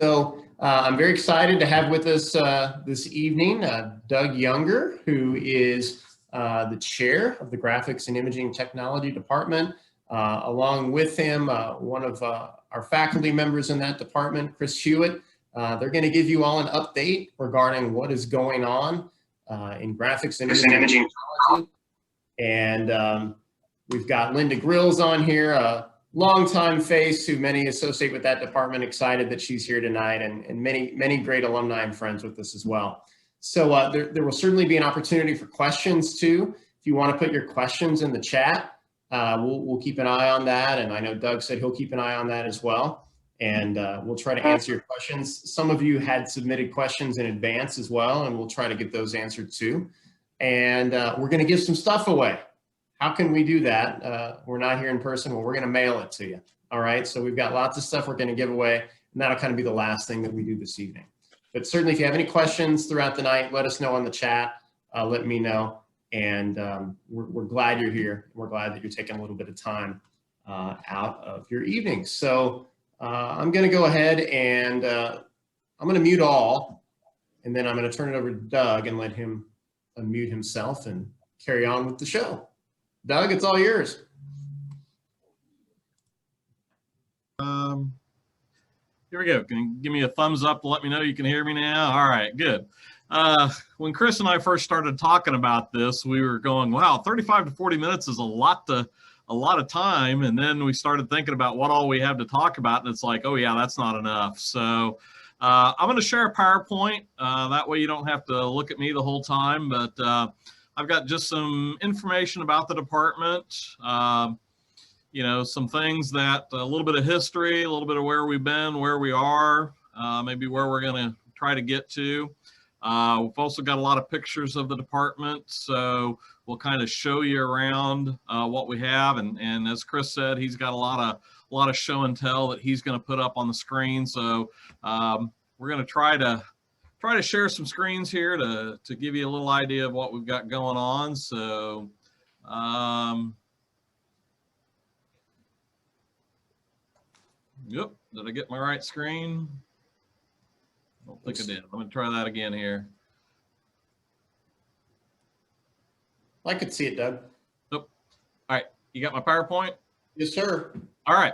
I'm very excited to have with us this evening Doug Younger, who is the chair of the Graphics and Imaging Technology Department. Along with him, one of our faculty members in that department, Chris Huitt. They're going to give you all an update regarding what is going on in graphics and imaging technology. And we've got Linda Grills on here, a longtime face who many associate with that department. Excited that she's here tonight, and many great alumni and friends with us as well. So there will certainly be an opportunity for questions too. If you want to put your questions in the chat, we'll keep an eye on that. And I know Doug said he'll keep an eye on that as well. And we'll try to answer your questions. Some of you had submitted questions in advance as well, and we'll try to get those answered too. And we're going to give some stuff away. How can we do that? We're not here in person. Well, we're going to mail it to you. All right. So we've got lots of stuff we're going to give away, and that'll kind of be the last thing that we do this evening. But certainly, if you have any questions throughout the night, let us know on the chat. Let me know. And we're glad you're here. We're glad that you're taking a little bit of time out of your evening. So I'm going to go ahead and I'm going to mute all, and then I'm going to turn it over to Doug and let him unmute himself and carry on with the show. Doug, it's all yours. Here we go. Can you give me a thumbs up to let me know you can hear me now? All right, good. When Chris and I first started talking about this, we were going, wow, 35 to 40 minutes is a lot of time. And then we started thinking about what all we have to talk about. And it's like, oh yeah, that's not enough. So I'm going to share a PowerPoint. That way you don't have to look at me the whole time. But I've got just some information about the department. You know, some things that, a little bit of history, a little bit of where we've been, where we are, maybe where we're going to try to get to. We've also got a lot of pictures of the department, so we'll kind of show you around what we have. And as Chris said, he's got a lot of show and tell that he's going to put up on the screen. So we're going to try to share some screens here to give you a little idea of what we've got going on. So yep, did I get my right screen? I don't think I did. I'm going to try that again here. I could see it, Doug. Oh, all right. You got my PowerPoint? Yes, sir. All right.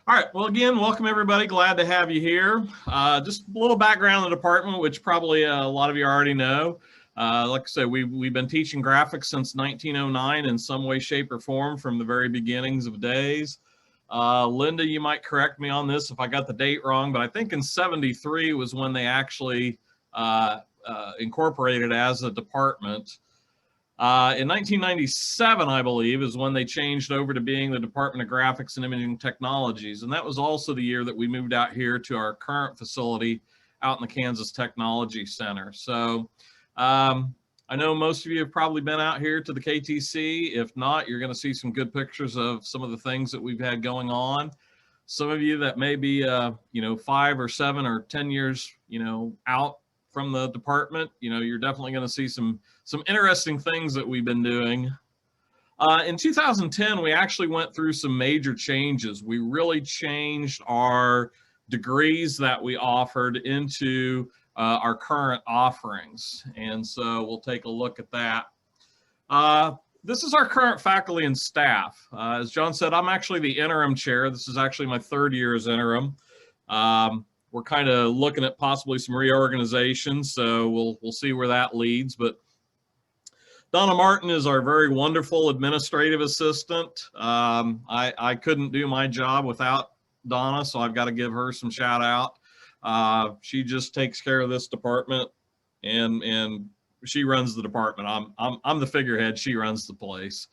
All right. Well, again, welcome everybody. Glad to have you here. Just a little background on the department, which probably a lot of you already know. Like I said, we've been teaching graphics since 1909 in some way, shape, or form from the very beginnings of days. Linda, you might correct me on this if I got the date wrong, but I think in '73 was when they actually incorporated as a department. In 1997, I believe, is when they changed over to being the Department of Graphics and Imaging Technologies. And that was also the year that we moved out here to our current facility out in the Kansas Technology Center. So I know most of you have probably been out here to the KTC. If not, you're going to see some good pictures of some of the things that we've had going on. Some of you that may be, you know, 5 or 7 or 10 years, you know, out from the department, you know, you're definitely going to see some interesting things that we've been doing. In 2010, we actually went through some major changes. We really changed our degrees that we offered into our current offerings. And so we'll take a look at that. This is our current faculty and staff. As John said, I'm actually the interim chair. This is actually my 3rd year as interim. We're kind of looking at possibly some reorganization, so we'll see where that leads. But Donna Martin is our very wonderful administrative assistant. I couldn't do my job without Donna, so I've got to give her some shout out. She just takes care of this department, and she runs the department. I'm the figurehead. She runs the place.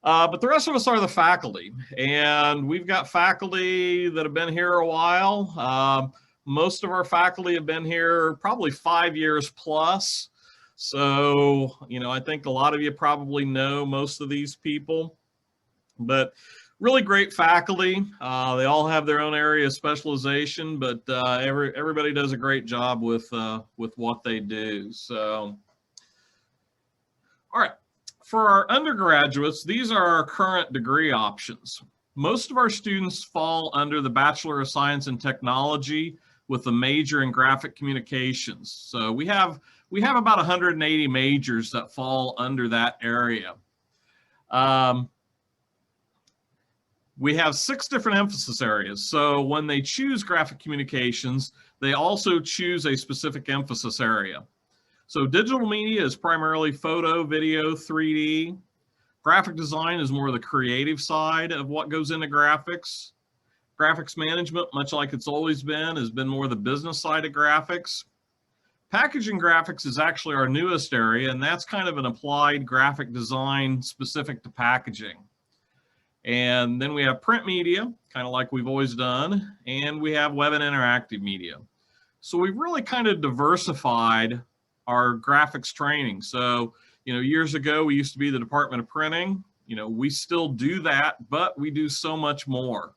But the rest of us are the faculty, and we've got faculty that have been here a while. Most of our faculty have been here probably 5 years plus. So, you know, I think a lot of you probably know most of these people, but really great faculty. They all have their own area of specialization, but everybody does a great job with what they do. So, all right. For our undergraduates, these are our current degree options. Most of our students fall under the Bachelor of Science in Technology, with a major in graphic communications. So we have about 180 majors that fall under that area. We have 6 different emphasis areas. So when they choose graphic communications, they also choose a specific emphasis area. So digital media is primarily photo, video, 3D. Graphic design is more the creative side of what goes into graphics. Graphics management, much like it's always been, has been more the business side of graphics. Packaging graphics is actually our newest area, and that's kind of an applied graphic design specific to packaging. And then we have print media, kind of like we've always done, and we have web and interactive media. So we've really kind of diversified our graphics training. So, years ago, we used to be the Department of Printing. We still do that, but we do so much more.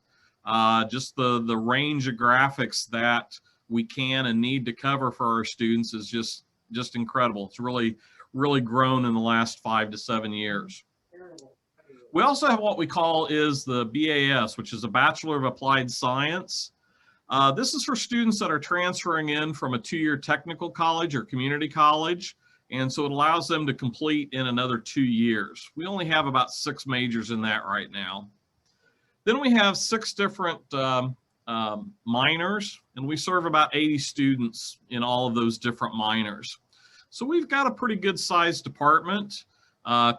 Just the range of graphics that we can and need to cover for our students is just incredible. It's really grown in the last 5 to 7 years. We also have what we call is the BAS, which is a Bachelor of Applied Science. This is for students that are transferring in from a 2-year technical college or community college. And so it allows them to complete in another 2 years. We only have about 6 majors in that right now. Then we have 6 different minors, and we serve about 80 students in all of those different minors. So we've got a pretty good sized department.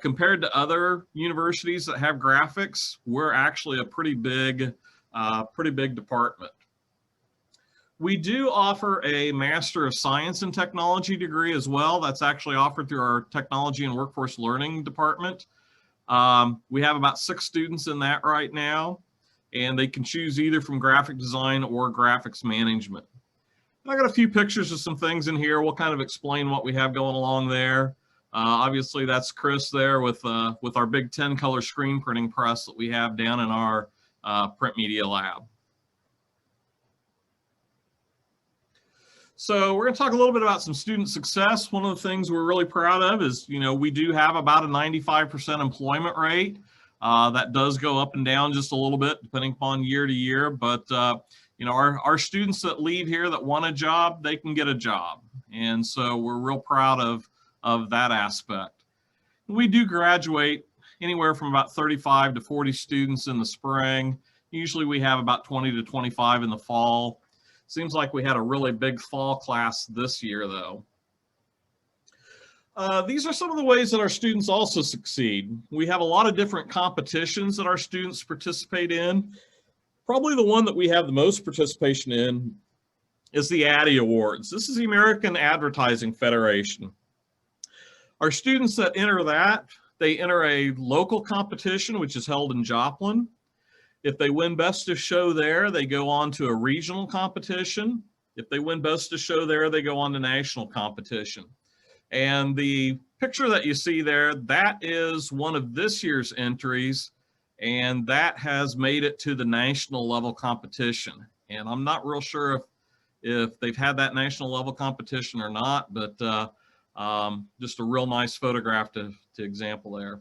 Compared to other universities that have graphics, we're actually a pretty big department. We do offer a Master of Science in Technology degree as well. That's actually offered through our Technology and Workforce Learning department. We have about 6 students in that right now, and they can choose either from graphic design or graphics management. And I got a few pictures of some things in here. We'll kind of explain what we have going along there. Obviously, that's Chris there with our big 10-color screen printing press that we have down in our print media lab. So we're going to talk a little bit about some student success. One of the things we're really proud of is, we do have about a 95% employment rate. That does go up and down just a little bit depending upon year to year. But, our students that leave here that want a job, they can get a job. And so we're real proud of that aspect. We do graduate anywhere from about 35 to 40 students in the spring. Usually we have about 20 to 25 in the fall. Seems like we had a really big fall class this year, though. These are some of the ways that our students also succeed. We have a lot of different competitions that our students participate in. Probably the one that we have the most participation in is the ADDIE Awards. This is the American Advertising Federation. Our students that enter that, they enter a local competition, which is held in Joplin. If they win Best of Show there, they go on to a regional competition. If they win Best of Show there, they go on to national competition. And the picture that you see there, that is one of this year's entries, and that has made it to the national level competition. And I'm not real sure if they've had that national level competition or not, but just a real nice photograph to example there.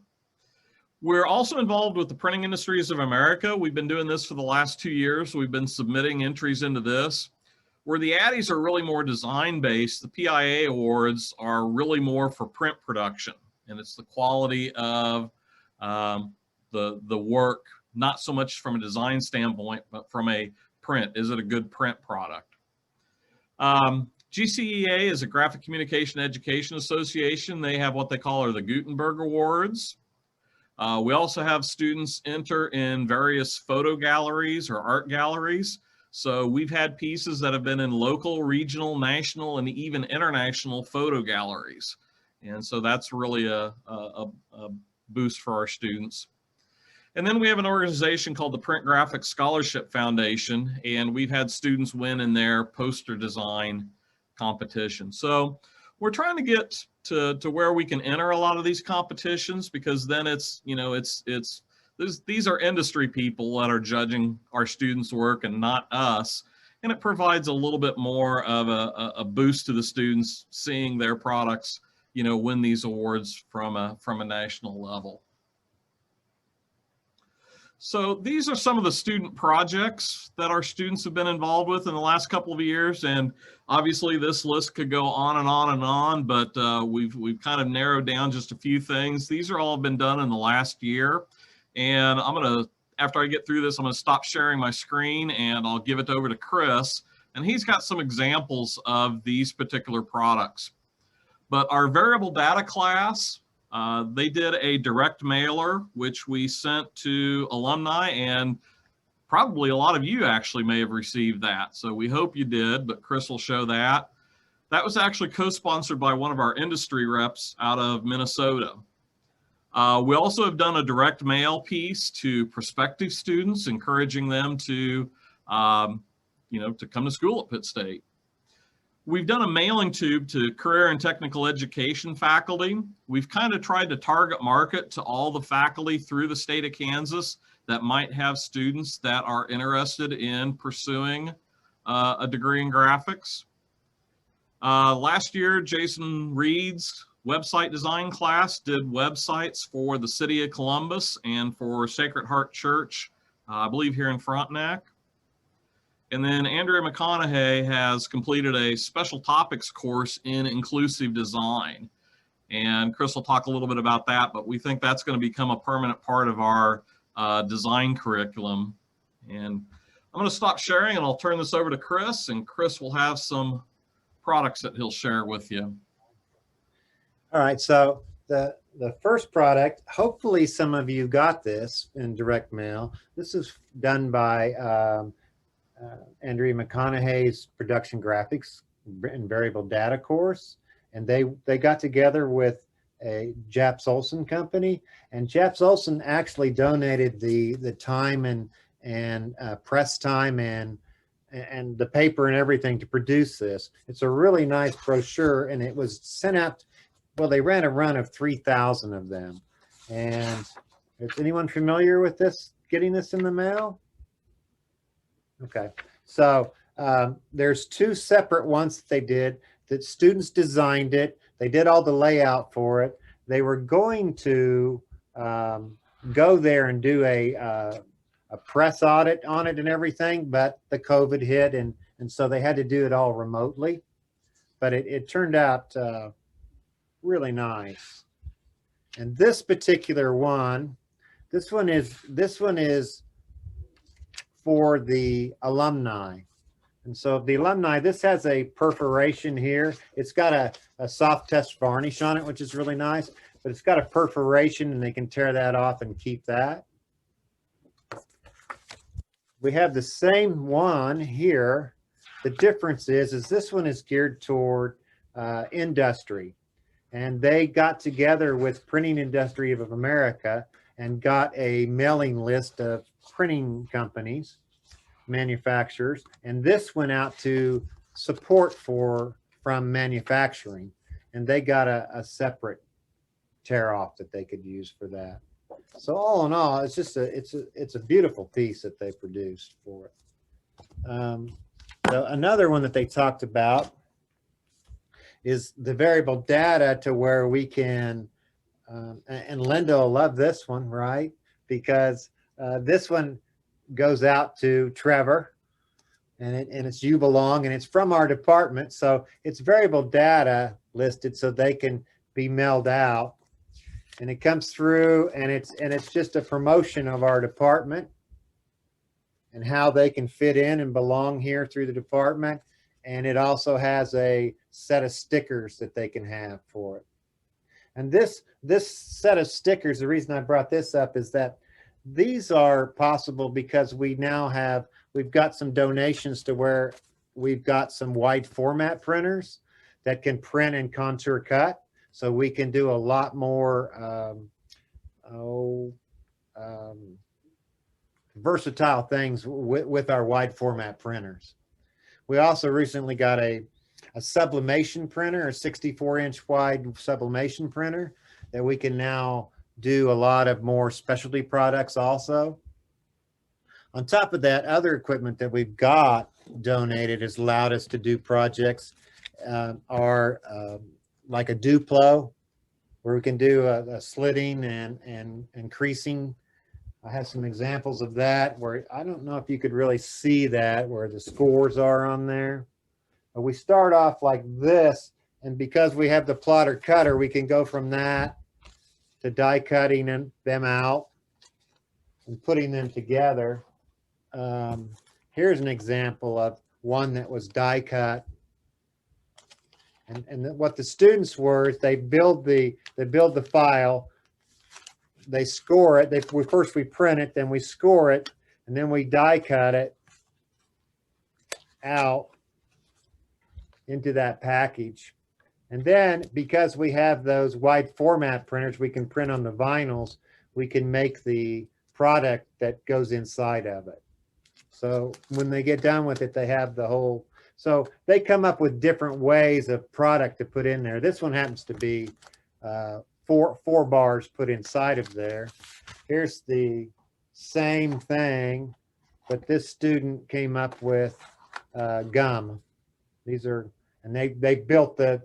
We're also involved with the Printing Industries of America. We've been doing this for the last 2 years. We've been submitting entries into this. Where the ADDIEs are really more design-based, the PIA awards are really more for print production. And it's the quality of the work, not so much from a design standpoint, but from a print. Is it a good print product? GCEA is a Graphic Communication Education Association. They have what they call the Gutenberg Awards. We also have students enter in various photo galleries or art galleries. So we've had pieces that have been in local, regional, national, and even international photo galleries. And so that's really a boost for our students. And then we have an organization called the Print Graphics Scholarship Foundation, and we've had students win in their poster design competition. So we're trying to get to where we can enter a lot of these competitions, because then it's, these are industry people that are judging our students' work and not us. And it provides a little bit more of a boost to the students seeing their products, win these awards from a national level. So these are some of the student projects that our students have been involved with in the last couple of years. And obviously this list could go on and on and on, but we've kind of narrowed down just a few things. These are all been done in the last year. And after I get through this, I'm gonna stop sharing my screen and I'll give it over to Chris. And he's got some examples of these particular products. But our variable data class, they did a direct mailer, which we sent to alumni, and probably a lot of you actually may have received that. So we hope you did, but Chris will show that. That was actually co-sponsored by one of our industry reps out of Minnesota. We also have done a direct mail piece to prospective students, encouraging them to, to come to school at Pitt State. We've done a mailing tube to career and technical education faculty. We've kind of tried to target market to all the faculty through the state of Kansas that might have students that are interested in pursuing a degree in graphics. Last year, Jason Reed's website design class did websites for the City of Columbus and for Sacred Heart Church, I believe here in Frontenac. And then Andrea Mcconaughey has completed a special topics course in inclusive design. And Chris will talk a little bit about that, but we think that's going to become a permanent part of our design curriculum. And I'm going to stop sharing and I'll turn this over to Chris, and Chris will have some products that he'll share with you. All right, so the first product, hopefully some of you got this in direct mail. This is done by Andrea Mcconaughey's production graphics and variable data course, and they got together with a Japs Olson company, and Japs Olson actually donated the time and press time and the paper and everything to produce this. It's a really nice brochure, and it was sent out. Well, they ran a run of 3,000 of them. And is anyone familiar with this? Getting this in the mail? Okay, so there's two separate ones that they did that students designed it. They did all the layout for it. They were going to go there and do a press audit on it and everything, but the COVID hit, and so they had to do it all remotely. But it turned out really nice. And this particular one, this one is for the alumni. And so the alumni, this has a perforation here. It's got a soft test varnish on it, which is really nice, but it's got a perforation and they can tear that off and keep that. We have the same one here. The difference is this one is geared toward industry. And they got together with Printing Industry of America and got a mailing list of printing companies, manufacturers, and this went out to support from manufacturing, and they got a separate tear off that they could use for that. So all in all, it's just it's a beautiful piece that they produced for it. So another one that they talked about is the variable data, to where we can, and Linda will love this one, right? Because this one goes out to Trevor, and it's You Belong, and it's from our department. So it's variable data listed so they can be mailed out, and it comes through, and it's just a promotion of our department and how they can fit in and belong here through the department. And it also has a set of stickers that they can have for it. And this set of stickers, the reason I brought this up is that these are possible because we've got some donations to where we've got some wide format printers that can print and contour cut. So we can do a lot more versatile things with our wide format printers. We also recently got a sublimation printer, a 64-inch wide sublimation printer that we can now do a lot of more specialty products also. On top of that, other equipment that we've got donated has allowed us to do projects are like a Duplo, where we can do a slitting and creasing I have some examples of that where I don't know if you could really see that where the scores are on there. But we start off like this, and because we have the plotter cutter, we can go from that to die cutting them out and putting them together. Here's an example of one that was die cut. And what the students were is they build the file, they score it. First we print it, then we score it, and then we die cut it out into that package. And then because we have those wide format printers, we can print on the vinyls, we can make the product that goes inside of it. So when they get done with it, they have the whole, so they come up with different ways of product to put in there. This one happens to be four bars put inside of there. Here's the same thing, but this student came up with gum. These are, and they built the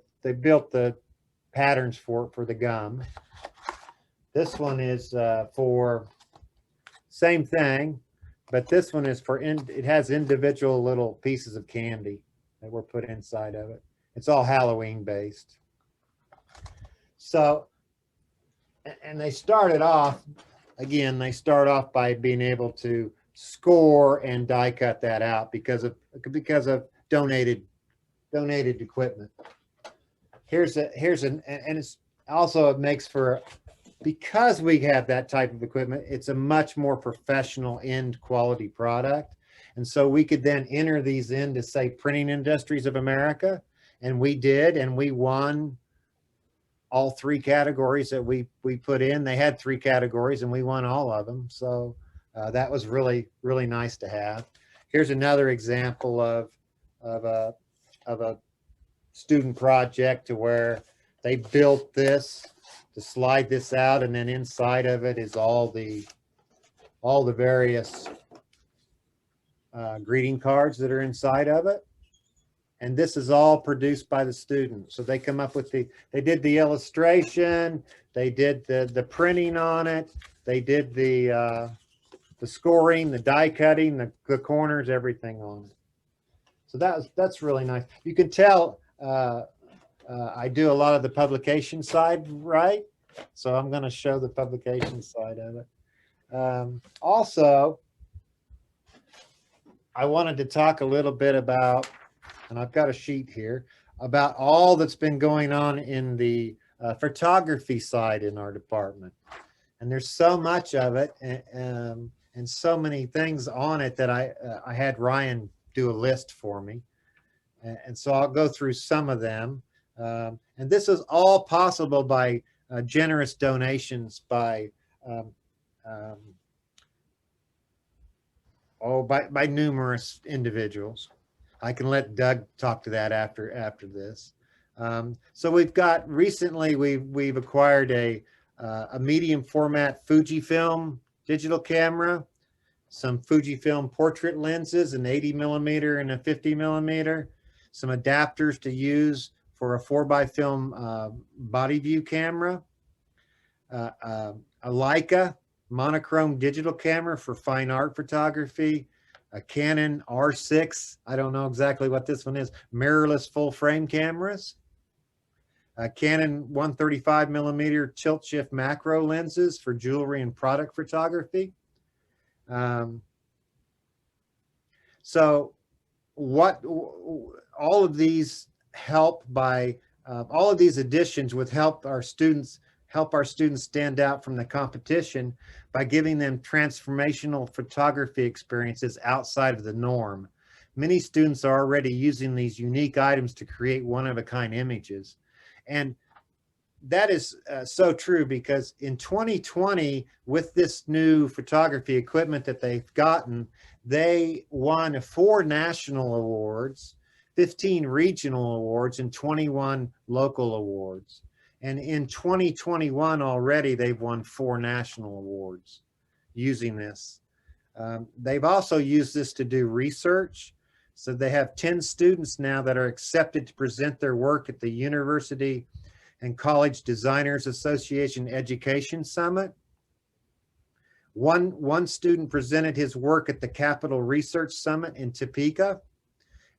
patterns for the gum. This one is for same thing, but this one is for it has individual little pieces of candy that were put inside of it. It's all Halloween based. So, and they started off, again, they start off by being able to score and die cut that out because of donated equipment. And it's also, it makes for, because we have that type of equipment, it's a much more professional end quality product. And so we could then enter these into, say, Printing Industries of America, and we did, and we won all three categories that we put in. They had three categories and we won all of them. So that was really, really nice to have. Here's another example of a student project to where they built this to slide this out, and then inside of it is all the various greeting cards that are inside of it. And this is all produced by the students. So they come up with they did the illustration, they did the printing on it, they did the scoring, the die cutting, the corners, everything on it. So that's really nice. You can tell I do a lot of the publication side, right? So I'm going to show the publication side of it. Also, I wanted to talk a little bit about, and I've got a sheet here, about all that's been going on in the photography side in our department. And there's so much of it and so many things on it that I had Ryan do a list for me. And so I'll go through some of them. And this is all possible by generous donations by numerous individuals. I can let Doug talk to that after this. So we've got recently we've acquired a medium format Fujifilm digital camera, some Fujifilm portrait lenses, an 80mm and a 50mm, some adapters to use for a 4x film body view camera, a Leica monochrome digital camera for fine art photography, a Canon R6, I don't know exactly what this one is, mirrorless full frame cameras, a Canon 135mm tilt shift macro lenses for jewelry and product photography. So what all of these help by all of these additions would help our students stand out from the competition by giving them transformational photography experiences outside of the norm. Many students are already using these unique items to create one-of-a-kind images. And that is so true, because in 2020, with this new photography equipment that they've gotten, they won 4 national awards, 15 regional awards, and 21 local awards. And in 2021 already, they've won 4 national awards using this. They've also used this to do research. So they have 10 students now that are accepted to present their work at the University and College Designers Association Education Summit, One student presented his work at the Capital Research Summit in Topeka.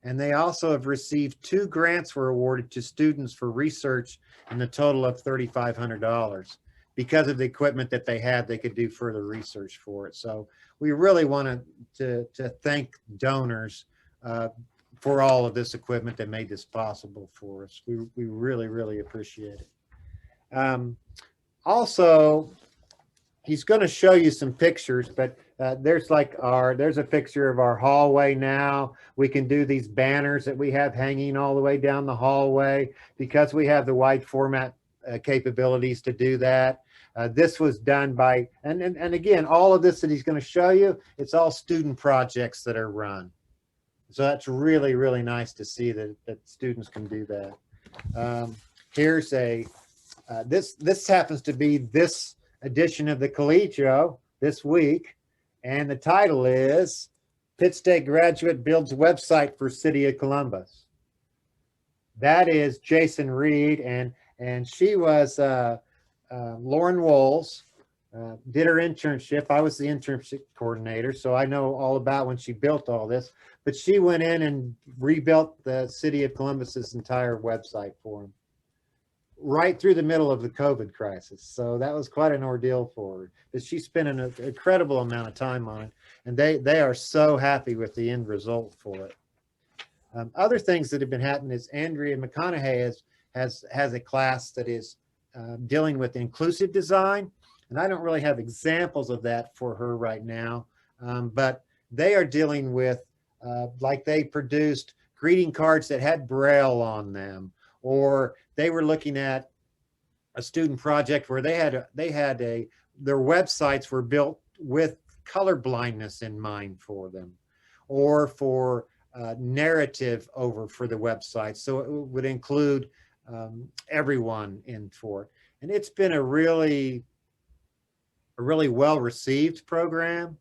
And they also have received 2 grants were awarded to students for research in the total of $3,500. Because of the equipment that they had, they could do further research for it. So we really want to thank donors for all of this equipment that made this possible for us. We really, really appreciate it. Also, he's going to show you some pictures, but there's a picture of our hallway now. We can do these banners that we have hanging all the way down the hallway because we have the wide format capabilities to do that. This was done by, and again, all of this that he's going to show you, it's all student projects that are run. So that's really, really nice to see that students can do that. Here's this happens to be this edition of the Collegio this week, and the title is Pitt State Graduate Builds Website for City of Columbus. That is Jason Reed, and she was Lauren Wolls, did her internship. I was the internship coordinator, so I know all about when she built all this, but she went in and rebuilt the City of Columbus's entire website for them right through the middle of the COVID crisis. So that was quite an ordeal for her, but she spent an incredible amount of time on it, and they are so happy with the end result for it. Other things that have been happening is Andrea Mcconaughey has a class that is dealing with inclusive design, and I don't really have examples of that for her right now, but they are dealing with like they produced greeting cards that had Braille on them, or they were looking at a student project where their websites were built with color blindness in mind for them, or for narrative for the website. So it would include everyone in for it. And it's been a really well-received program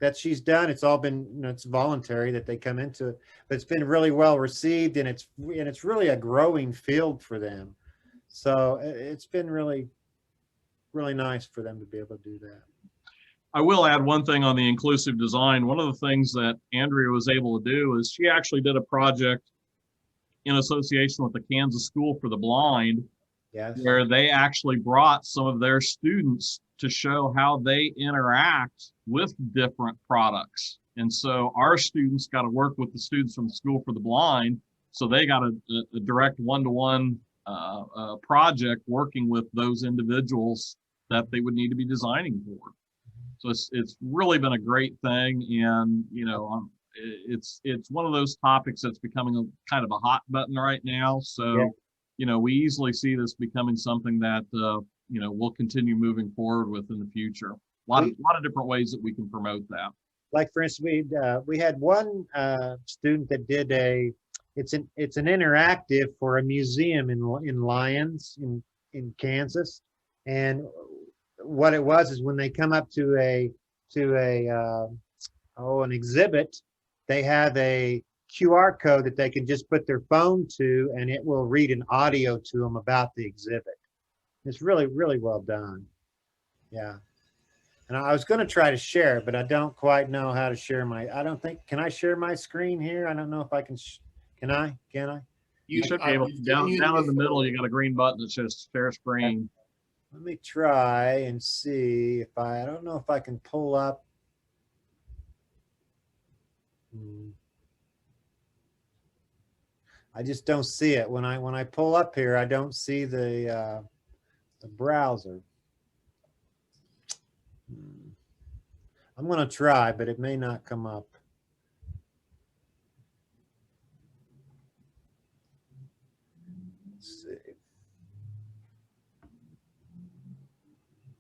that she's done. It's all been, it's voluntary that they come into it, but it's been really well received, and it's really a growing field for them. So it's been really, really nice for them to be able to do that. I will add one thing on the inclusive design. One of the things that Andrea was able to do is she actually did a project in association with the Kansas School for the Blind, yes, where they actually brought some of their students to show how they interact with different products. And so our students got to work with the students from the School for the Blind. So they got a direct one-to-one project working with those individuals that they would need to be designing for. So it's really been a great thing. And, it's one of those topics that's becoming kind of a hot button right now. So, yeah, we easily see this becoming something that, we'll continue moving forward with in the future. A lot of different ways that we can promote that. Like, for instance, we had one student that did it's an interactive for a museum in Lyons in Kansas. And what it was is when they come up to an exhibit, they have a QR code that they can just put their phone to, and it will read an audio to them about the exhibit. It's really, really well done. Yeah. And I was going to try to share, but I don't quite know how to share can I share my screen here? I don't know if I can. Can I? You should be able to. Down in the middle, you got a green button that says share screen. Let me try and see if I don't know if I can pull up. I just don't see it. When I pull up here, I don't see the browser. I'm going to try, but it may not come up. Let's see.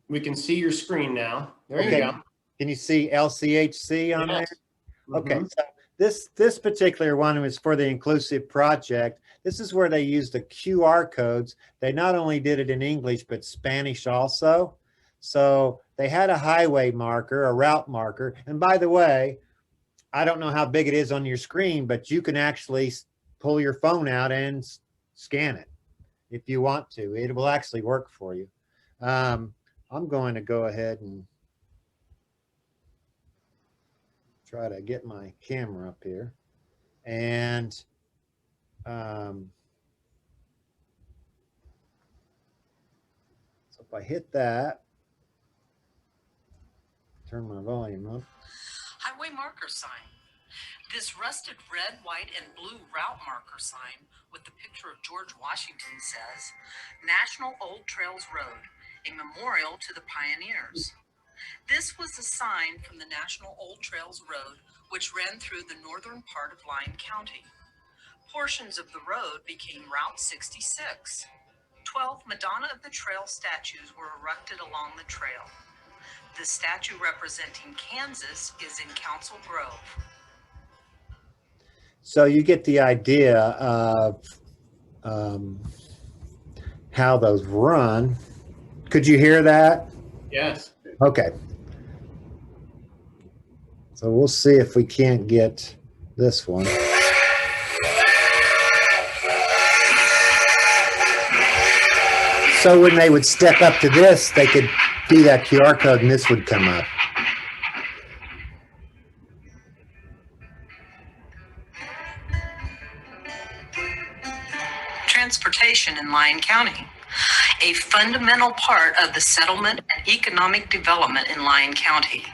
We can see your screen now. There you go. Can you see LCHC on there? Okay, Mm-hmm. so this particular one was for the inclusive project. This is where they used the QR codes. They not only did it in English, but Spanish also. So they had a highway marker, a route marker. And by the way, I don't know how big it is on your screen, but you can actually pull your phone out and scan it if you want to. It will actually work for you. I'm going to go ahead and try to get my camera up here. And so if I hit that, turn my volume up. Highway marker sign. This rusted red, white, and blue route marker sign with the picture of George Washington says, National Old Trails Road, a memorial to the pioneers. This was a sign from the National Old Trails Road, which ran through the northern part of Lyon County. Portions of the road became Route 66. 12 Madonna of the Trail statues were erected along the trail. The statue representing Kansas is in Council Grove. So you get the idea of how those run. Could you hear that? Yes. Okay. So we'll see if we can't get this one. So when they would step up to this, they could do that QR code and this would come up. Transportation in Lyon County. A fundamental part of the settlement and economic development in Lyon County.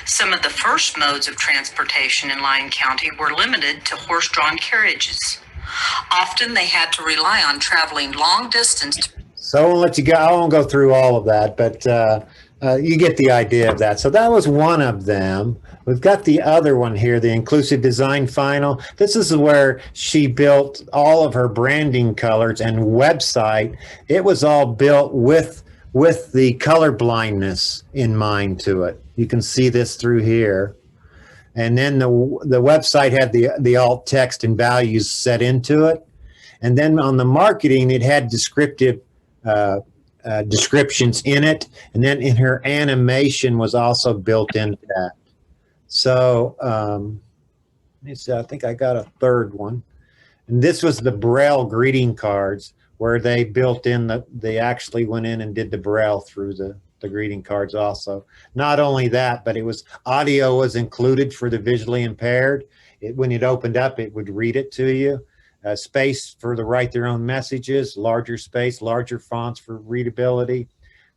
Some of the first modes of transportation in Lyon County were limited to horse-drawn carriages. Often they had to rely on traveling long distance. So I won't let you go. I won't go through all of that, but you get the idea of that. So that was one of them. We've got the other one here, the Inclusive Design Final. This is where she built all of her branding colors and website. It was all built with the color blindness in mind to it. You can see this through here. And then the website had the alt text and values set into it. And then on the marketing, it had descriptive descriptions in it. And then in her animation was also built into that. So let me see, I think I got a third one. And this was the Braille greeting cards where they built in they actually went in and did the Braille through the greeting cards also. Not only that, but it was audio was included for the visually impaired. When it opened up, it would read it to you. Space for to write their own messages, larger space, larger fonts for readability.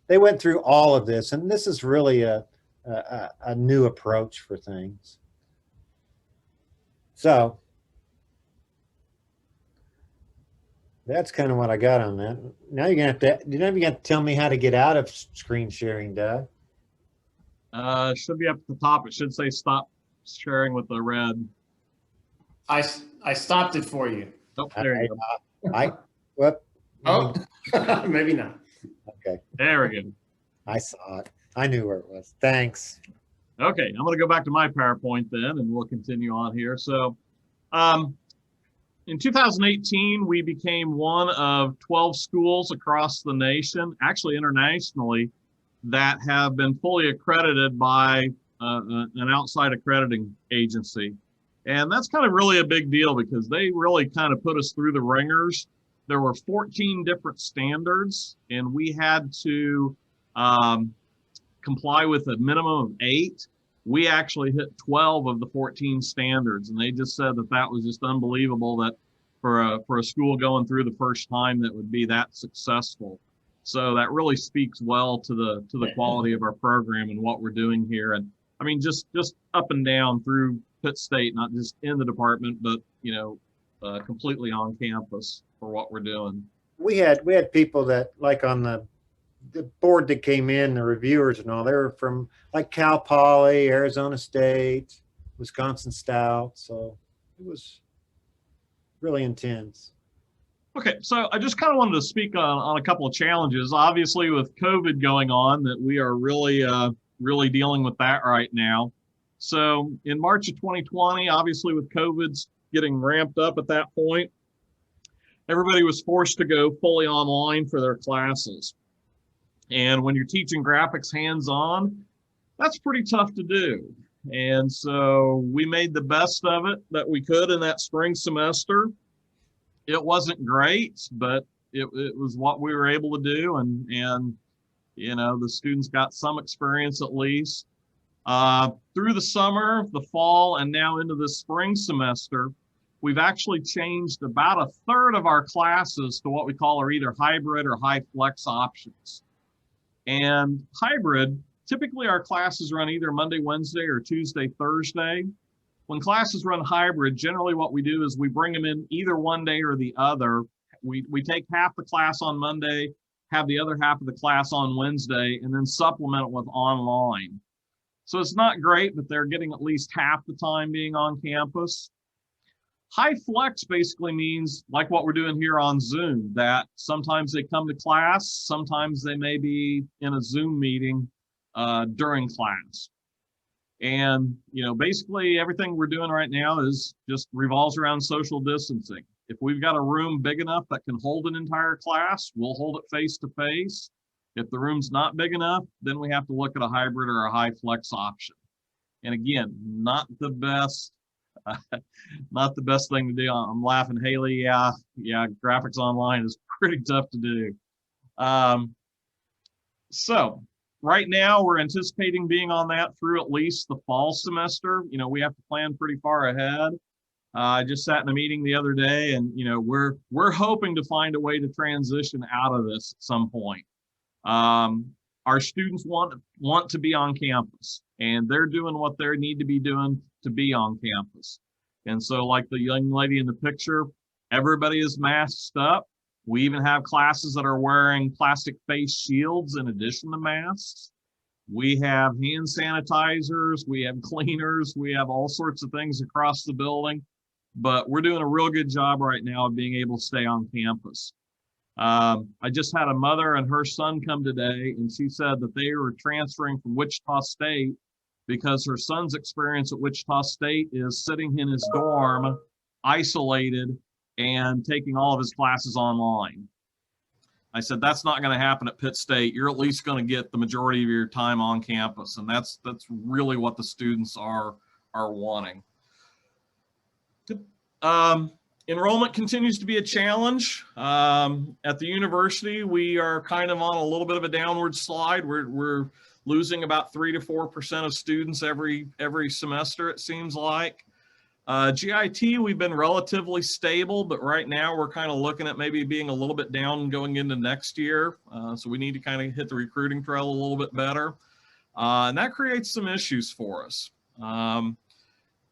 They went through all of this, and this is really a new approach for things. So that's kind of what I got on that. Now you're gonna have to tell me how to get out of screen sharing, Doug. Should be up at the top. It should say stop sharing with the red. I stopped it for you. Oh, there you go. Whoop. Oh, maybe not. Okay. There we go. I saw it. I knew where it was. Thanks. Okay, I'm going to go back to my PowerPoint then, and we'll continue on here. So in 2018, we became one of 12 schools across the nation, actually internationally, that have been fully accredited by an outside accrediting agency. And that's kind of really a big deal because they really kind of put us through the ringers. There were 14 different standards, and we had to comply with a minimum of 8. We actually hit 12 of the 14 standards, and they just said that that was just unbelievable that for a school going through the first time that would be that successful. So that really speaks well to the quality of our program and what we're doing here. And I mean, just up and down through Pitt State, not just in the department, but completely on campus for what we're doing. We had people that, like on the board that came in, the reviewers and all, they were from like Cal Poly, Arizona State, Wisconsin Stout. So it was really intense. Okay, so I just kind of wanted to speak on a couple of challenges. Obviously, with COVID going on, that we are really dealing with that right now. So in March of 2020, obviously with COVID's getting ramped up at that point, everybody was forced to go fully online for their classes. And when you're teaching graphics hands-on, that's pretty tough to do. And so we made the best of it that we could in that spring semester. It wasn't great, but it was what we were able to do. And the students got some experience at least. Through the summer, the fall, and now into the spring semester, we've actually changed about a third of our classes to what we call are either hybrid or high flex options. And hybrid, typically our classes run either Monday, Wednesday, or Tuesday, Thursday. When classes run hybrid, generally what we do is we bring them in either one day or the other. We take half the class on Monday, have the other half of the class on Wednesday, and then supplement it with online. So it's not great, but they're getting at least half the time being on campus. High flex basically means like what we're doing here on Zoom, that sometimes they come to class, sometimes they may be in a Zoom meeting during class. And, basically everything we're doing right now is just revolves around social distancing. If we've got a room big enough that can hold an entire class, we'll hold it face to face. If the room's not big enough, then we have to look at a hybrid or a high flex option. And again, not the best thing to do. I'm laughing, Haley. Yeah, graphics online is pretty tough to do. So right now we're anticipating being on that through at least the fall semester. We have to plan pretty far ahead. I just sat in a meeting the other day, and we're hoping to find a way to transition out of this at some point. Our students want to be on campus, and they're doing what they need to be doing to be on campus. And so like the young lady in the picture, everybody is masked up. We even have classes that are wearing plastic face shields in addition to masks. We have hand sanitizers, we have cleaners, we have all sorts of things across the building, but we're doing a real good job right now of being able to stay on campus. I just had a mother and her son come today, and she said that they were transferring from Wichita State because her son's experience at Wichita State is sitting in his dorm, isolated, and taking all of his classes online. I said, that's not going to happen at Pitt State. You're at least going to get the majority of your time on campus, and that's really what the students are wanting. Enrollment continues to be a challenge. At the university, we are kind of on a little bit of a downward slide. We're losing about 3 to 4% of students every semester, it seems like. GIT, we've been relatively stable, but right now we're kind of looking at maybe being a little bit down going into next year. So we need to kind of hit the recruiting trail a little bit better. And that creates some issues for us.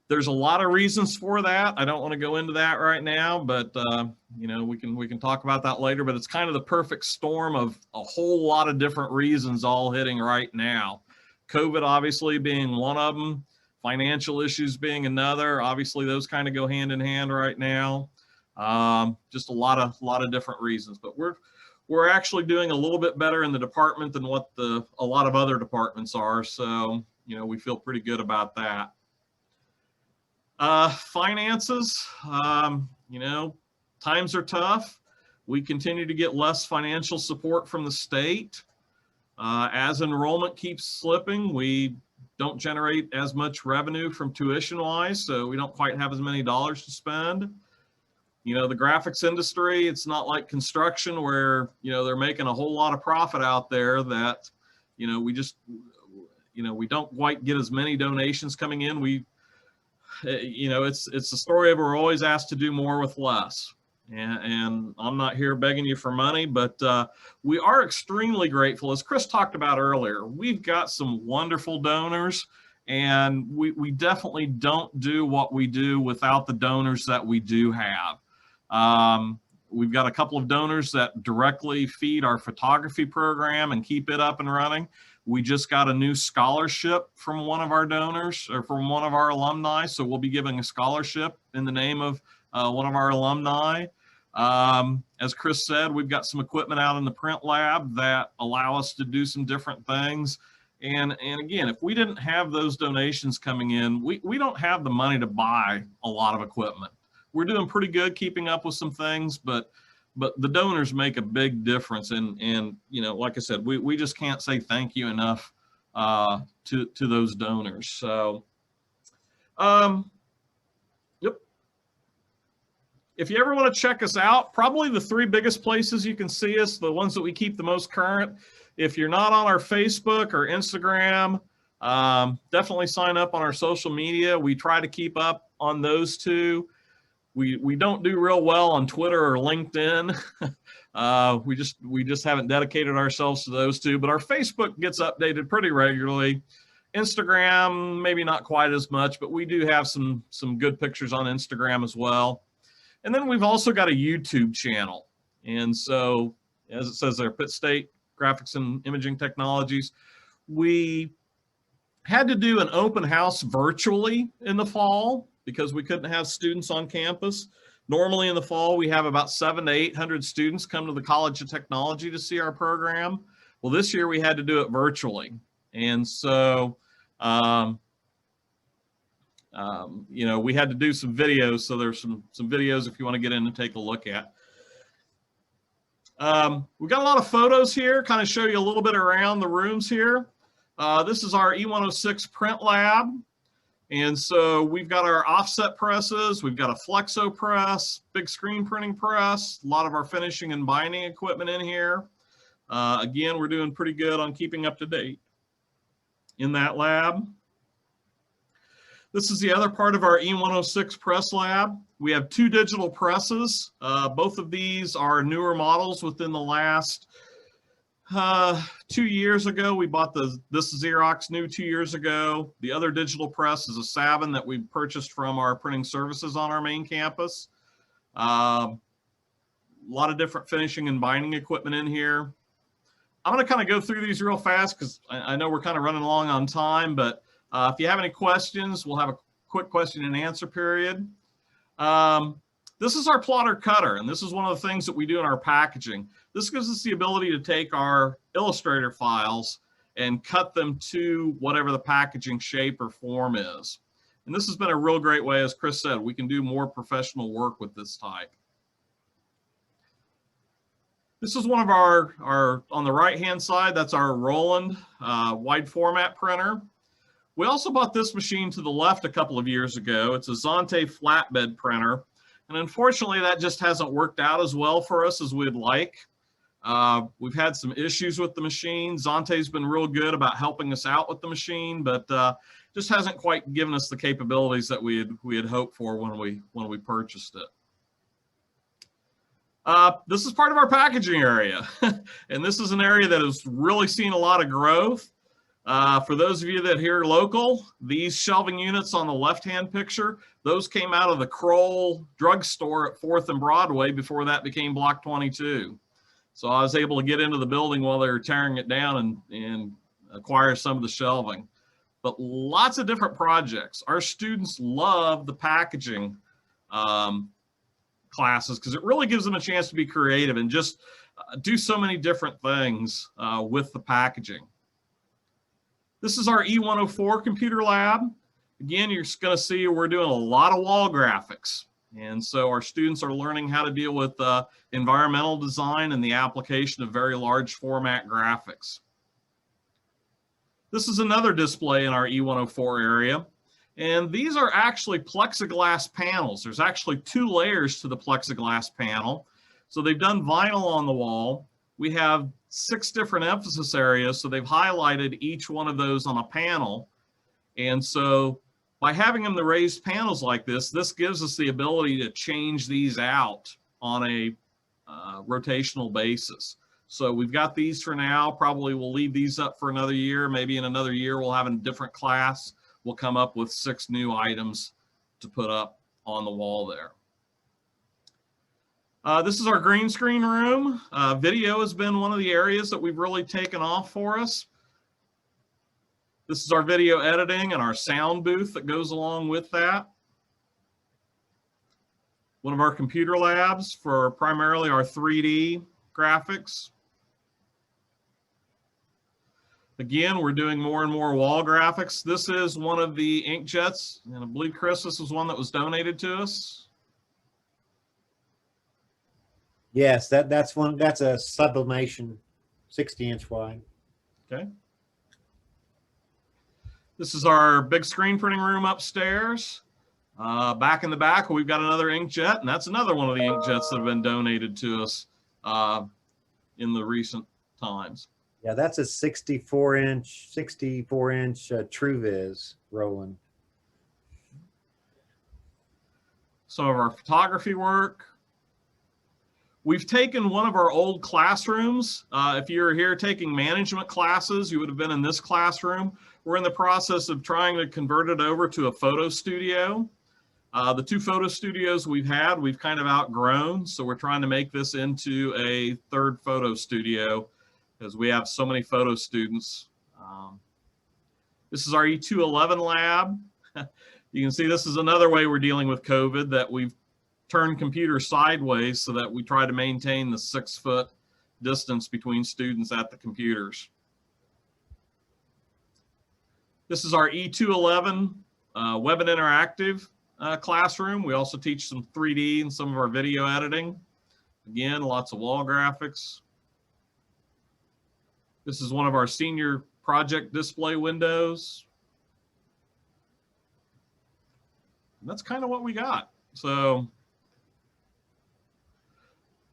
There's a lot of reasons for that. I don't want to go into that right now, but we can talk about that later. But it's kind of the perfect storm of a whole lot of different reasons all hitting right now. COVID obviously being one of them, financial issues being another. Obviously, those kind of go hand in hand right now. Just a lot of different reasons. But we're actually doing a little bit better in the department than what a lot of other departments are. So we feel pretty good about that. Finances, times are tough. We continue to get less financial support from the state. As enrollment keeps slipping, we don't generate as much revenue from tuition wise, so we don't quite have as many dollars to spend. The graphics industry, it's not like construction where, they're making a whole lot of profit out there that, we don't quite get as many donations coming in. It's a story of we're always asked to do more with less. And I'm not here begging you for money, but we are extremely grateful. As Chris talked about earlier, we've got some wonderful donors, and we definitely don't do what we do without the donors that we do have. We've got a couple of donors that directly feed our photography program and keep it up and running. We just got a new scholarship from one of our donors, or from one of our alumni, so we'll be giving a scholarship in the name of one of our alumni. As Chris said, we've got some equipment out in the print lab that allow us to do some different things. And again, if we didn't have those donations coming in, we don't have the money to buy a lot of equipment. We're doing pretty good keeping up with some things, but the donors make a big difference. And like I said, we just can't say thank you enough to those donors. So, yep. If you ever want to check us out, probably the 3 biggest places you can see us, the ones that we keep the most current. If you're not on our Facebook or Instagram, Definitely sign up on our social media. We try to keep up on those two. We don't do real well on Twitter or LinkedIn. We just haven't dedicated ourselves to those two, but our Facebook gets updated pretty regularly. Instagram, maybe not quite as much, but we do have some good pictures on Instagram as well. And then we've also got a YouTube channel. And so, as it says there, Pitt State Graphics and Imaging Technologies, we had to do an open house virtually in the fall because we couldn't have students on campus. Normally in the fall, we have about 700 to 800 students come to the College of Technology to see our program. Well, this year we had to do it virtually. And so, you know, we had to do some videos. So there's some videos if you want to get in and take a look at. We've got a lot of photos here, kind of show you a little bit around the rooms here. This is our E106 Print Lab. And so we've got our offset presses, we've got a flexo press, big screen printing press, a lot of our finishing and binding equipment in here. Again, we're doing pretty good on keeping up to date in that lab. This is the other part of our E106 press lab. We have 2 digital presses. Both of these are newer models within the last 2 years ago. We bought this Xerox new 2 years ago. The other digital press is a Savin that we purchased from our printing services on our main campus. A lot of different finishing and binding equipment in here. I'm going to kind of go through these real fast because I know we're kind of running along on time, but if you have any questions, we'll have a quick question and answer period. This is our plotter cutter, and this is one of the things that we do in our packaging. This gives us the ability to take our Illustrator files and cut them to whatever the packaging shape or form is. And this has been a real great way, as Chris said, we can do more professional work with this type. This is one of our on the right-hand side, that's our Roland wide format printer. We also bought this machine to the left a couple of years ago. It's a Zonte flatbed printer. And unfortunately, that just hasn't worked out as well for us as we'd like. We've had some issues with the machine. Zonte's been real good about helping us out with the machine, but just hasn't quite given us the capabilities that we had hoped for when we purchased it. This is part of our packaging area, and this is an area that has really seen a lot of growth. For those of you that here local, these shelving units on the left-hand picture, those came out of the Kroll drugstore at 4th and Broadway before that became Block 22. So I was able to get into the building while they were tearing it down and acquire some of the shelving. But lots of different projects. Our students love the packaging classes because it really gives them a chance to be creative and just do so many different things with the packaging. This is our E104 Computer Lab. Again, you're going to see we're doing a lot of wall graphics. And so our students are learning how to deal with environmental design and the application of very large format graphics. This is another display in our E104 area. And these are actually plexiglass panels. There's actually 2 layers to the plexiglass panel. So they've done vinyl on the wall. We have 6 different emphasis areas, so they've highlighted each one of those on a panel. And so by having them the raised panels like this gives us the ability to change these out on a rotational basis. So we've got these for now. Probably we'll leave these up for another year. Maybe in another year we'll have a different class. We'll come up with 6 new items to put up on the wall there. This is our green screen room. Video has been one of the areas that we've really taken off for us. This is our video editing and our sound booth that goes along with that. One of our computer labs for primarily our 3D graphics. Again, we're doing more and more wall graphics. This is one of the inkjets, and I believe, Chris, this was one that was donated to us. Yes, that's one. That's a sublimation, 60-inch wide. Okay. This is our big screen printing room upstairs. Back in the back, we've got another inkjet, and that's another one of the inkjets that have been donated to us in the recent times. Yeah, that's a 64-inch TrueViz rolling. Some of our photography work. We've taken one of our old classrooms. If you were here taking management classes, you would have been in this classroom. We're in the process of trying to convert it over to a photo studio. The 2 photo studios we've had, we've kind of outgrown. So we're trying to make this into a 3rd photo studio because we have so many photo students. This is our E211 lab. You can see this is another way we're dealing with COVID, that we've turned computers sideways so that we try to maintain the 6-foot distance between students at the computers. This is our E211 Web and Interactive classroom. We also teach some 3D and some of our video editing. Again, lots of wall graphics. This is one of our senior project display windows. And that's kind of what we got. So,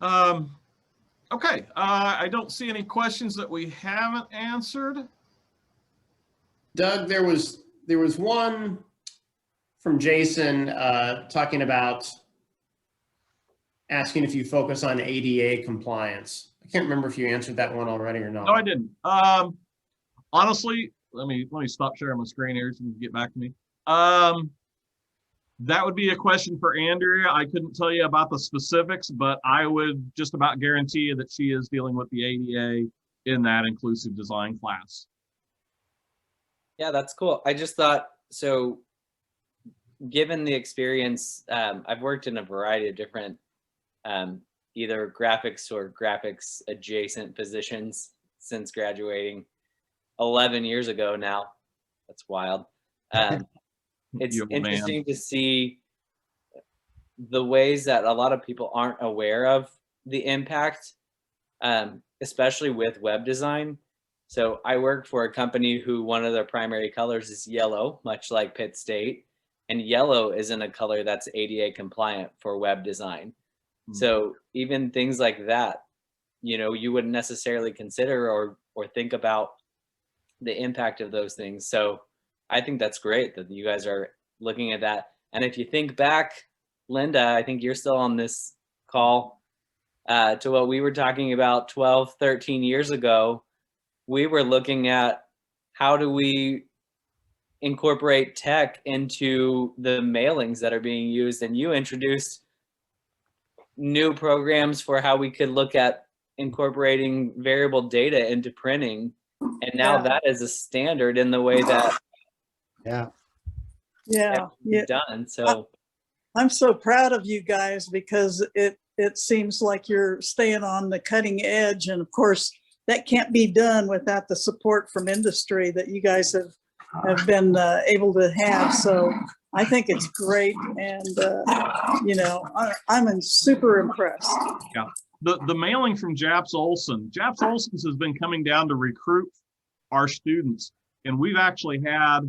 okay, I don't see any questions that we haven't answered. Doug, there was one from Jason talking about asking if you focus on ADA compliance. I can't remember if you answered that one already or not. No, I didn't. Honestly, let me stop sharing my screen here so you can get back to me. That would be a question for Andrea. I couldn't tell you about the specifics, but I would just about guarantee you that she is dealing with the ADA in that inclusive design class. Yeah, that's cool. I just thought, so given the experience, I've worked in a variety of different either graphics or graphics adjacent positions since graduating 11 years ago now. That's wild. It's interesting to see the ways that a lot of people aren't aware of the impact, especially with web design. So I work for a company who one of their primary colors is yellow, much like Pitt State, and yellow isn't a color that's ADA compliant for web design. So even things like that, you know, you wouldn't necessarily consider or think about the impact of those things. So I think that's great that you guys are looking at that. And if you think back, Linda, I think you're still on this call, to what we were talking about 12, 13 years ago. We were looking at how do we incorporate tech into the mailings that are being used. And you introduced new programs for how we could look at incorporating variable data into printing. And now that is a standard in the way that done. So I'm so proud of you guys because it seems like you're staying on the cutting edge, and of course that can't be done without the support from industry that you guys have been able to have. So I think it's great, and you know, I'm super impressed. Yeah, the mailing from Japs Olson. Japs Olson's has been coming down to recruit our students, and we've actually had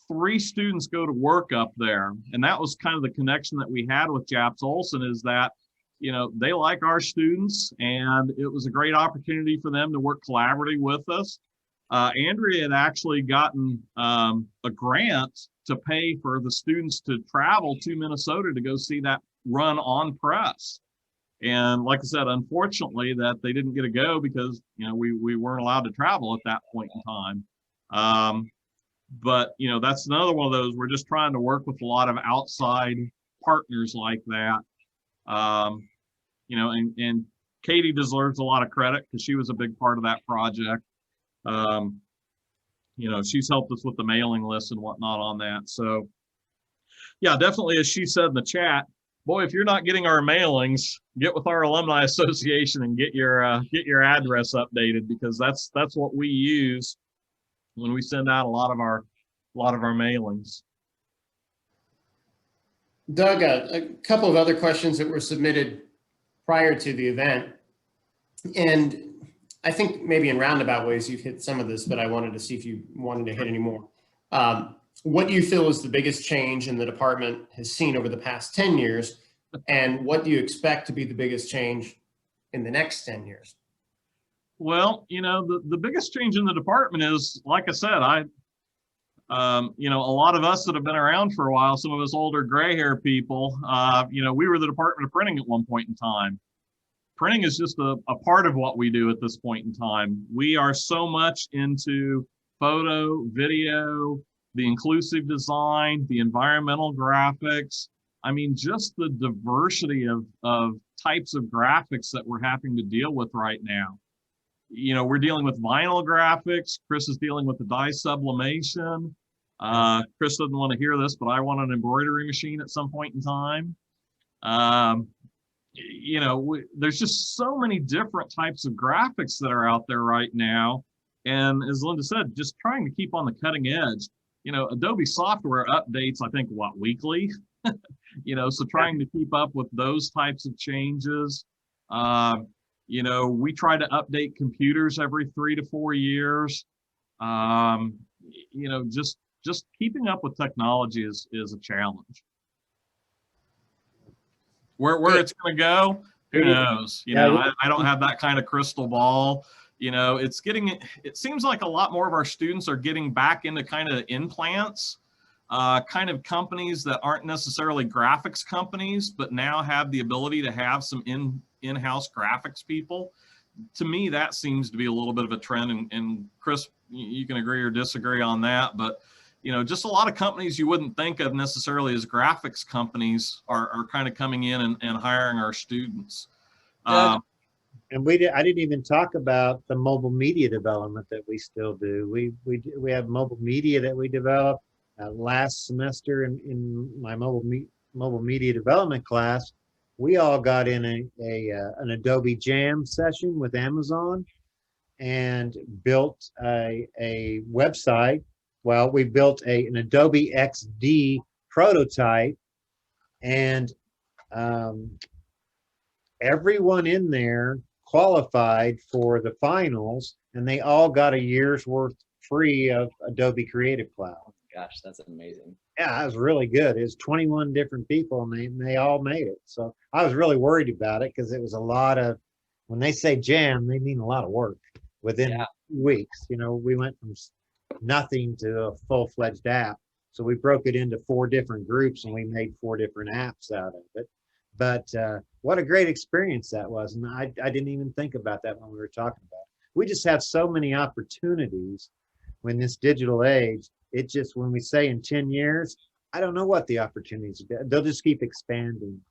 3 students go to work up there, and that was kind of the connection that we had with Japs Olson, is that, you know, they like our students, and it was a great opportunity for them to work collaboratively with us. Andrea had actually gotten a grant to pay for the students to travel to Minnesota to go see that run on press. And like I said, unfortunately that they didn't get to go because, you know, we weren't allowed to travel at that point in time. But, you know, that's another one of those, we're just trying to work with a lot of outside partners like that. You know, and Katie deserves a lot of credit because she was a big part of that project. You know, she's helped us with the mailing list and whatnot on that. So yeah, definitely, as she said in the chat, boy, if you're not getting our mailings, get with our Alumni Association and get your address updated, because that's what we use when we send out a lot of our mailings. Doug, a couple of other questions that were submitted prior to the event, and I think maybe in roundabout ways you've hit some of this, but I wanted to see if you wanted to hit any more. What do you feel is the biggest change in the department has seen over the past 10 years, and what do you expect to be the biggest change in the next 10 years? Well, the biggest change in the department is, like I said, a lot of us that have been around for a while, some of us older gray hair people, we were the Department of Printing at one point in time. Printing is just a part of what we do at this point in time. We are so much into photo, video, the inclusive design, the environmental graphics. I mean, just the diversity of types of graphics that we're having to deal with right now. We're dealing with vinyl graphics. Chris is dealing with the dye sublimation. Chris doesn't want to hear this, but I want an embroidery machine at some point in time. There's just so many different types of graphics that are out there right now. And as Linda said, just trying to keep on the cutting edge. Adobe software updates, I think, weekly? So trying to keep up with those types of changes. We try to update computers every 3 to 4 years. Just keeping up with technology is a challenge. Where it's going to go, who knows? I don't have that kind of crystal ball. It seems like a lot more of our students are getting back into kind of implants, kind of companies that aren't necessarily graphics companies, but now have the ability to have some in-house graphics people. To me, that seems to be a little bit of a trend. And Chris, you can agree or disagree on that, but just a lot of companies you wouldn't think of necessarily as graphics companies are kind of coming in and hiring our students. And I didn't even talk about the mobile media development that we still do. We have mobile media that we developed last semester in my mobile media development class. We all got in an Adobe Jam session with Amazon and built a website. Well, we built an Adobe XD prototype, and everyone in there qualified for the finals, and they all got a year's worth free of Adobe Creative Cloud. Gosh, that's amazing. Yeah, that was really good. It was 21 different people, and they all made it. So I was really worried about it because it was a lot of, when they say jam, they mean a lot of work within 2 weeks. We went from nothing to a full-fledged app. So we broke it into 4 different groups, and we made 4 different apps out of it. But what a great experience that was. And I didn't even think about that when we were talking about it. We just have so many opportunities in this digital age. It just, when we say in 10 years, I don't know what the opportunities are. They'll just keep expanding.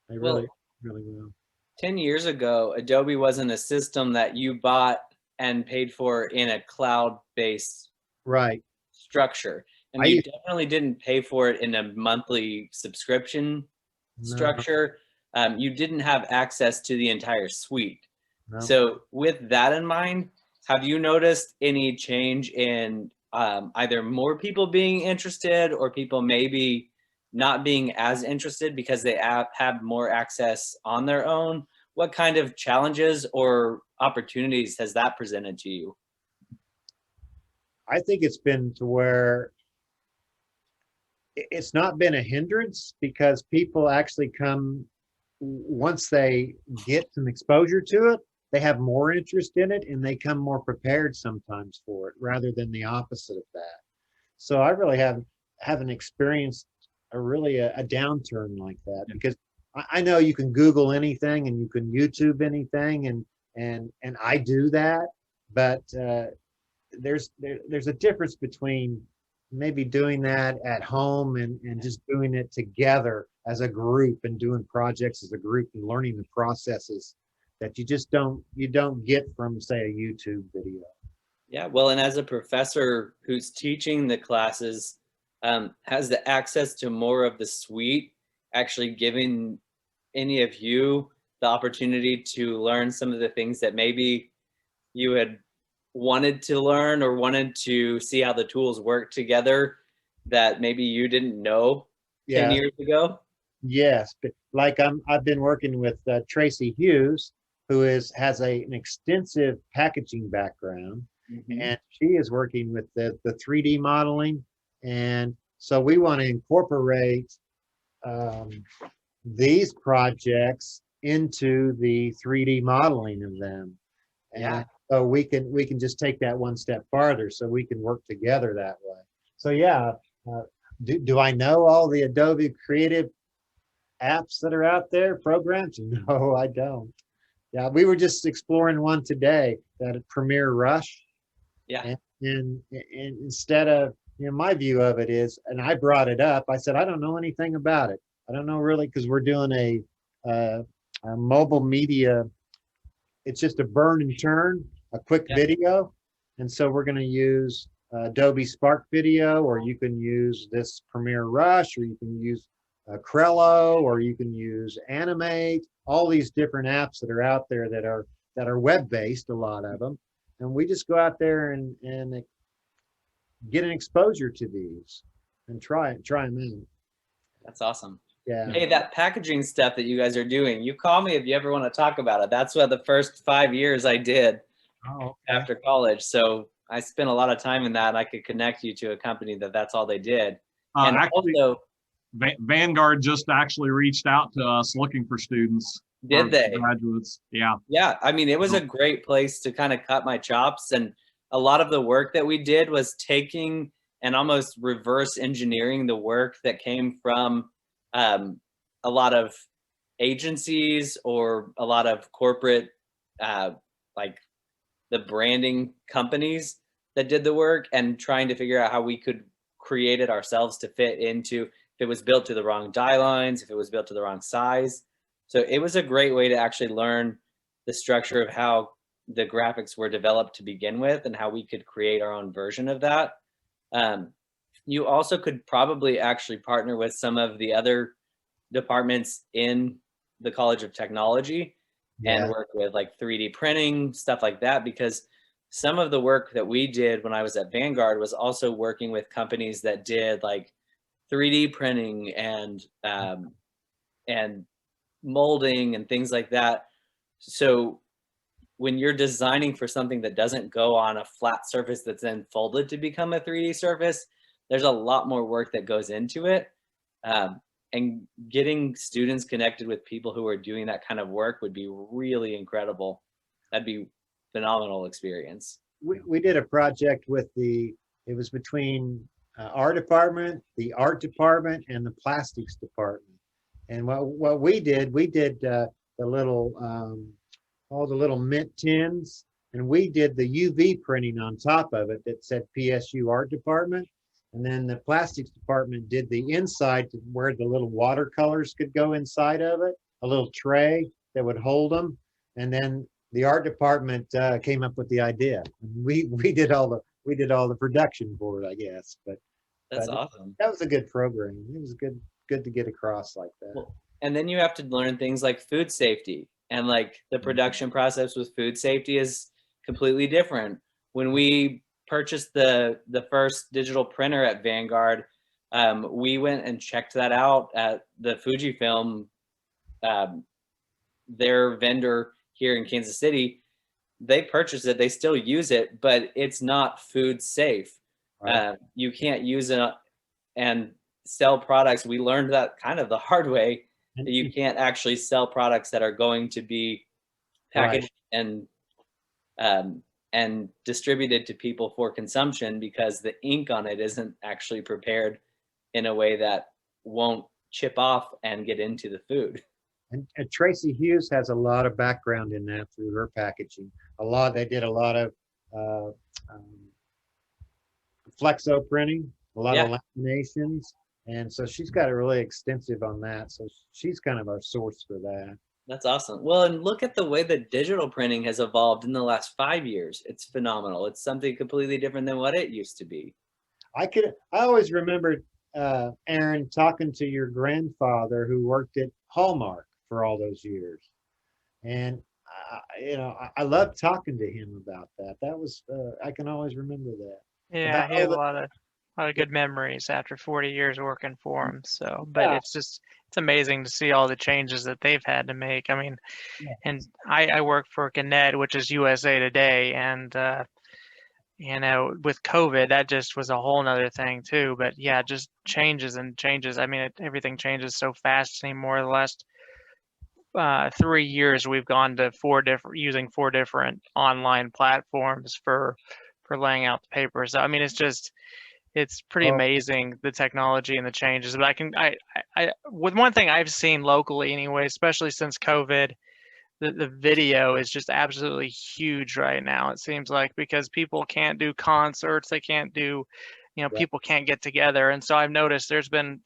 They really will. 10 years ago, Adobe wasn't a system that you bought and paid for in a cloud-based structure. And you definitely didn't pay for it in a monthly subscription structure. You didn't have access to the entire suite. No. So with that in mind, have you noticed any change in either more people being interested or people maybe not being as interested because they have more access on their own? What kind of challenges or opportunities has that presented to you? I think it's been to where it's not been a hindrance, because people actually come, once they get some exposure to it, they have more interest in it, and they come more prepared sometimes for it, rather than the opposite of that. So I really haven't experienced a downturn like that, because I know you can Google anything and you can YouTube anything, and I do that, but there's a difference between maybe doing that at home and just doing it together as a group and doing projects as a group and learning the processes that you don't get from, say, a YouTube video. Yeah, well, and as a professor who's teaching the classes, has the access to more of the suite actually giving any of you the opportunity to learn some of the things that maybe you had wanted to learn or wanted to see how the tools work together that maybe you didn't know 10 years ago? Yes, but like I've been working with Tracy Hughes, who has an extensive packaging background, and she is working with the 3D modeling, and so we want to incorporate these projects into the 3D modeling of them. And So we can just take that one step farther, so we can work together that way. So yeah, do I know all the Adobe Creative apps that are out there, programs? No, I don't. Yeah, we were just exploring one today, that Premiere Rush. Yeah. And instead of, my view of it is, and I brought it up, I said, I don't know anything about it. I don't know really, because we're doing a mobile media. It's just a burn and turn, a quick video. And so we're going to use Adobe Spark Video, or you can use this Premiere Rush, or you can use Crello, or you can use Animate, all these different apps that are out there that are web-based, a lot of them. And we just go out there and get an exposure to these and try them out. That's awesome. Yeah. Hey, that packaging stuff that you guys are doing, you call me if you ever want to talk about it. That's what the first 5 years I did after college. So I spent a lot of time in that. I could connect you to a company that's all they did. And Actually, also, Vanguard just actually reached out to us looking for students. did they? Graduates. Yeah. Yeah. I mean, it was a great place to kind of cut my chops. And a lot of the work that we did was taking and almost reverse engineering the work that came from a lot of agencies or a lot of corporate, like the branding companies that did the work, and trying to figure out how we could create it ourselves to fit into, if it was built to the wrong die lines, if it was built to the wrong size. So it was a great way to actually learn the structure of how the graphics were developed to begin with and how we could create our own version of that. You also could probably actually partner with some of the other departments in the College of Technology and work with like 3D printing, stuff like that, because some of the work that we did when I was at Vanguard was also working with companies that did like 3D printing and molding and things like that. So when you're designing for something that doesn't go on a flat surface that's then folded to become a 3D surface, there's a lot more work that goes into it. And getting students connected with people who are doing that kind of work would be really incredible. That'd be phenomenal experience. We did a project with it was between our department, the art department, and the plastics department. And what we did the little, all the little mint tins, and we did the UV printing on top of it that said PSU art department. And then the plastics department did the inside to where the little watercolors could go inside of it, a little tray that would hold them. And then the art department came up with the idea. We did all the production for it, I guess. But that's awesome. That was a good program. It was good to get across like that. Well, and then you have to learn things like food safety, and like the production process with food safety is completely different. When we purchased the first digital printer at Vanguard, we went and checked that out at the Fujifilm, their vendor here in Kansas City. They purchased it, they still use it, but it's not food safe. Right. You can't use it and sell products. We learned that kind of the hard way, that you can't actually sell products that are going to be packaged and distributed to people for consumption, because the ink on it isn't actually prepared in a way that won't chip off and get into the food. And Tracy Hughes has a lot of background in that through her packaging. They did a lot of flexo printing, a lot of laminations. And so she's got a really extensive on that. So she's kind of our source for that. That's awesome. Well, and look at the way that digital printing has evolved in the last 5 years. It's phenomenal. It's something completely different than what it used to be. I always remember, Aaron, talking to your grandfather who worked at Hallmark for all those years. And, I love talking to him about that. That was, I can always remember that. Yeah, he had a lot of good memories after 40 years working for him. So, but it's amazing to see all the changes that they've had to make. I mean, and I work for Gannett, which is USA Today, and with COVID, that just was a whole nother thing too. But yeah, just changes and changes. I mean, everything changes so fast anymore. The last 3 years we've gone to using 4 different online platforms for laying out the papers. I mean, it's pretty amazing, the technology and the changes. But with one thing I've seen locally anyway, especially since COVID, the video is just absolutely huge right now. It seems like, because people can't do concerts, they can't do, people can't get together. And so I've noticed there's been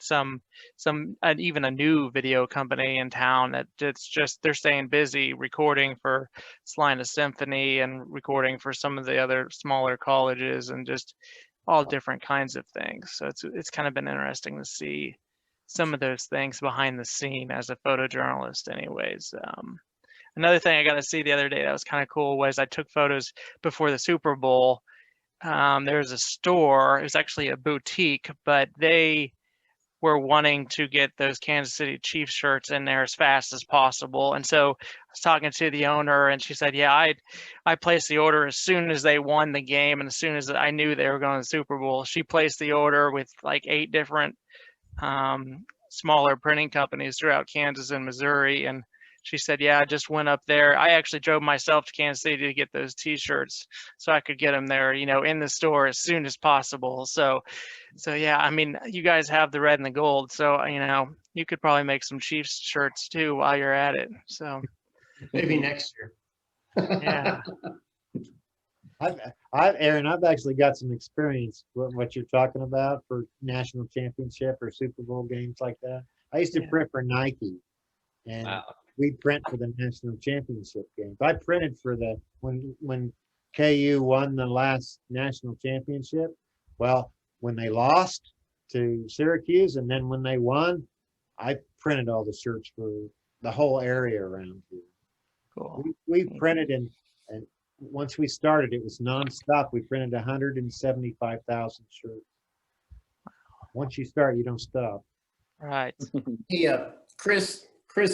even a new video company in town that they're staying busy recording for Salina Symphony and recording for some of the other smaller colleges and just all different kinds of things. So it's kind of been interesting to see some of those things behind the scene as a photojournalist anyways. Another thing I got to see the other day that was kind of cool was I took photos before the Super Bowl. There was a store, it was actually a boutique, but they were wanting to get those Kansas City Chiefs shirts in there as fast as possible. And so I was talking to the owner and she said, yeah, I placed the order as soon as they won the game. And as soon as I knew they were going to the Super Bowl, she placed the order with like 8 different smaller printing companies throughout Kansas and Missouri. And she said, yeah, I just went up there. I actually drove myself to Kansas City to get those t-shirts so I could get them there, in the store as soon as possible. So yeah, I mean, you guys have the red and the gold. So, you could probably make some Chiefs shirts too while you're at it. So maybe next year. Yeah. Aaron, I've actually got some experience with what you're talking about for national championship or Super Bowl games like that. I used to print for Nike, and we print for the national championship games. I printed for when KU won the last national championship. Well, when they lost to Syracuse and then when they won, I printed all the shirts for the whole area around here. Cool. We printed and once we started, it was nonstop. We printed 175,000 shirts. Once you start, you don't stop. Right. Hey, Chris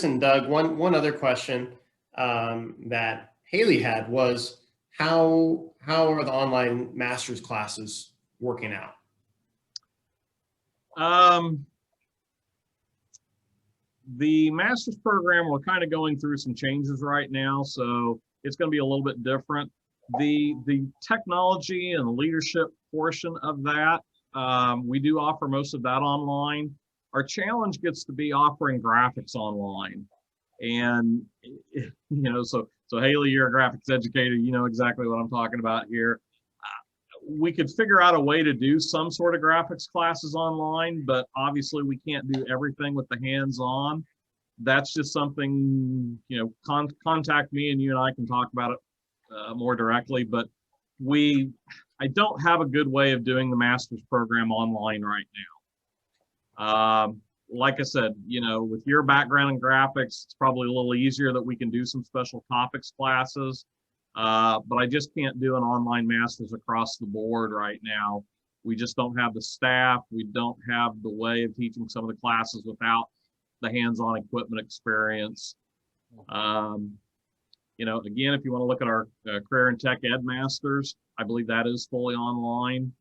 and Doug, one other question that Haley had was how are the online master's classes working out? The master's program, we're kind of going through some changes right now, so it's going to be a little bit different. The technology and leadership portion of that, we do offer most of that online. Our challenge gets to be offering graphics online. And, so Haley, you're a graphics educator, you know exactly what I'm talking about here. We could figure out a way to do some sort of graphics classes online, but obviously we can't do everything with the hands-on. That's just something, contact me and you and I can talk about it more directly, but I don't have a good way of doing the master's program online right now. Like I said, with your background in graphics, it's probably a little easier that we can do some special topics classes, but I just can't do an online master's across the board right now. We just don't have the staff. We don't have the way of teaching some of the classes without the hands-on equipment experience. Again, if you want to look at our career and tech ed masters, I believe that is fully online,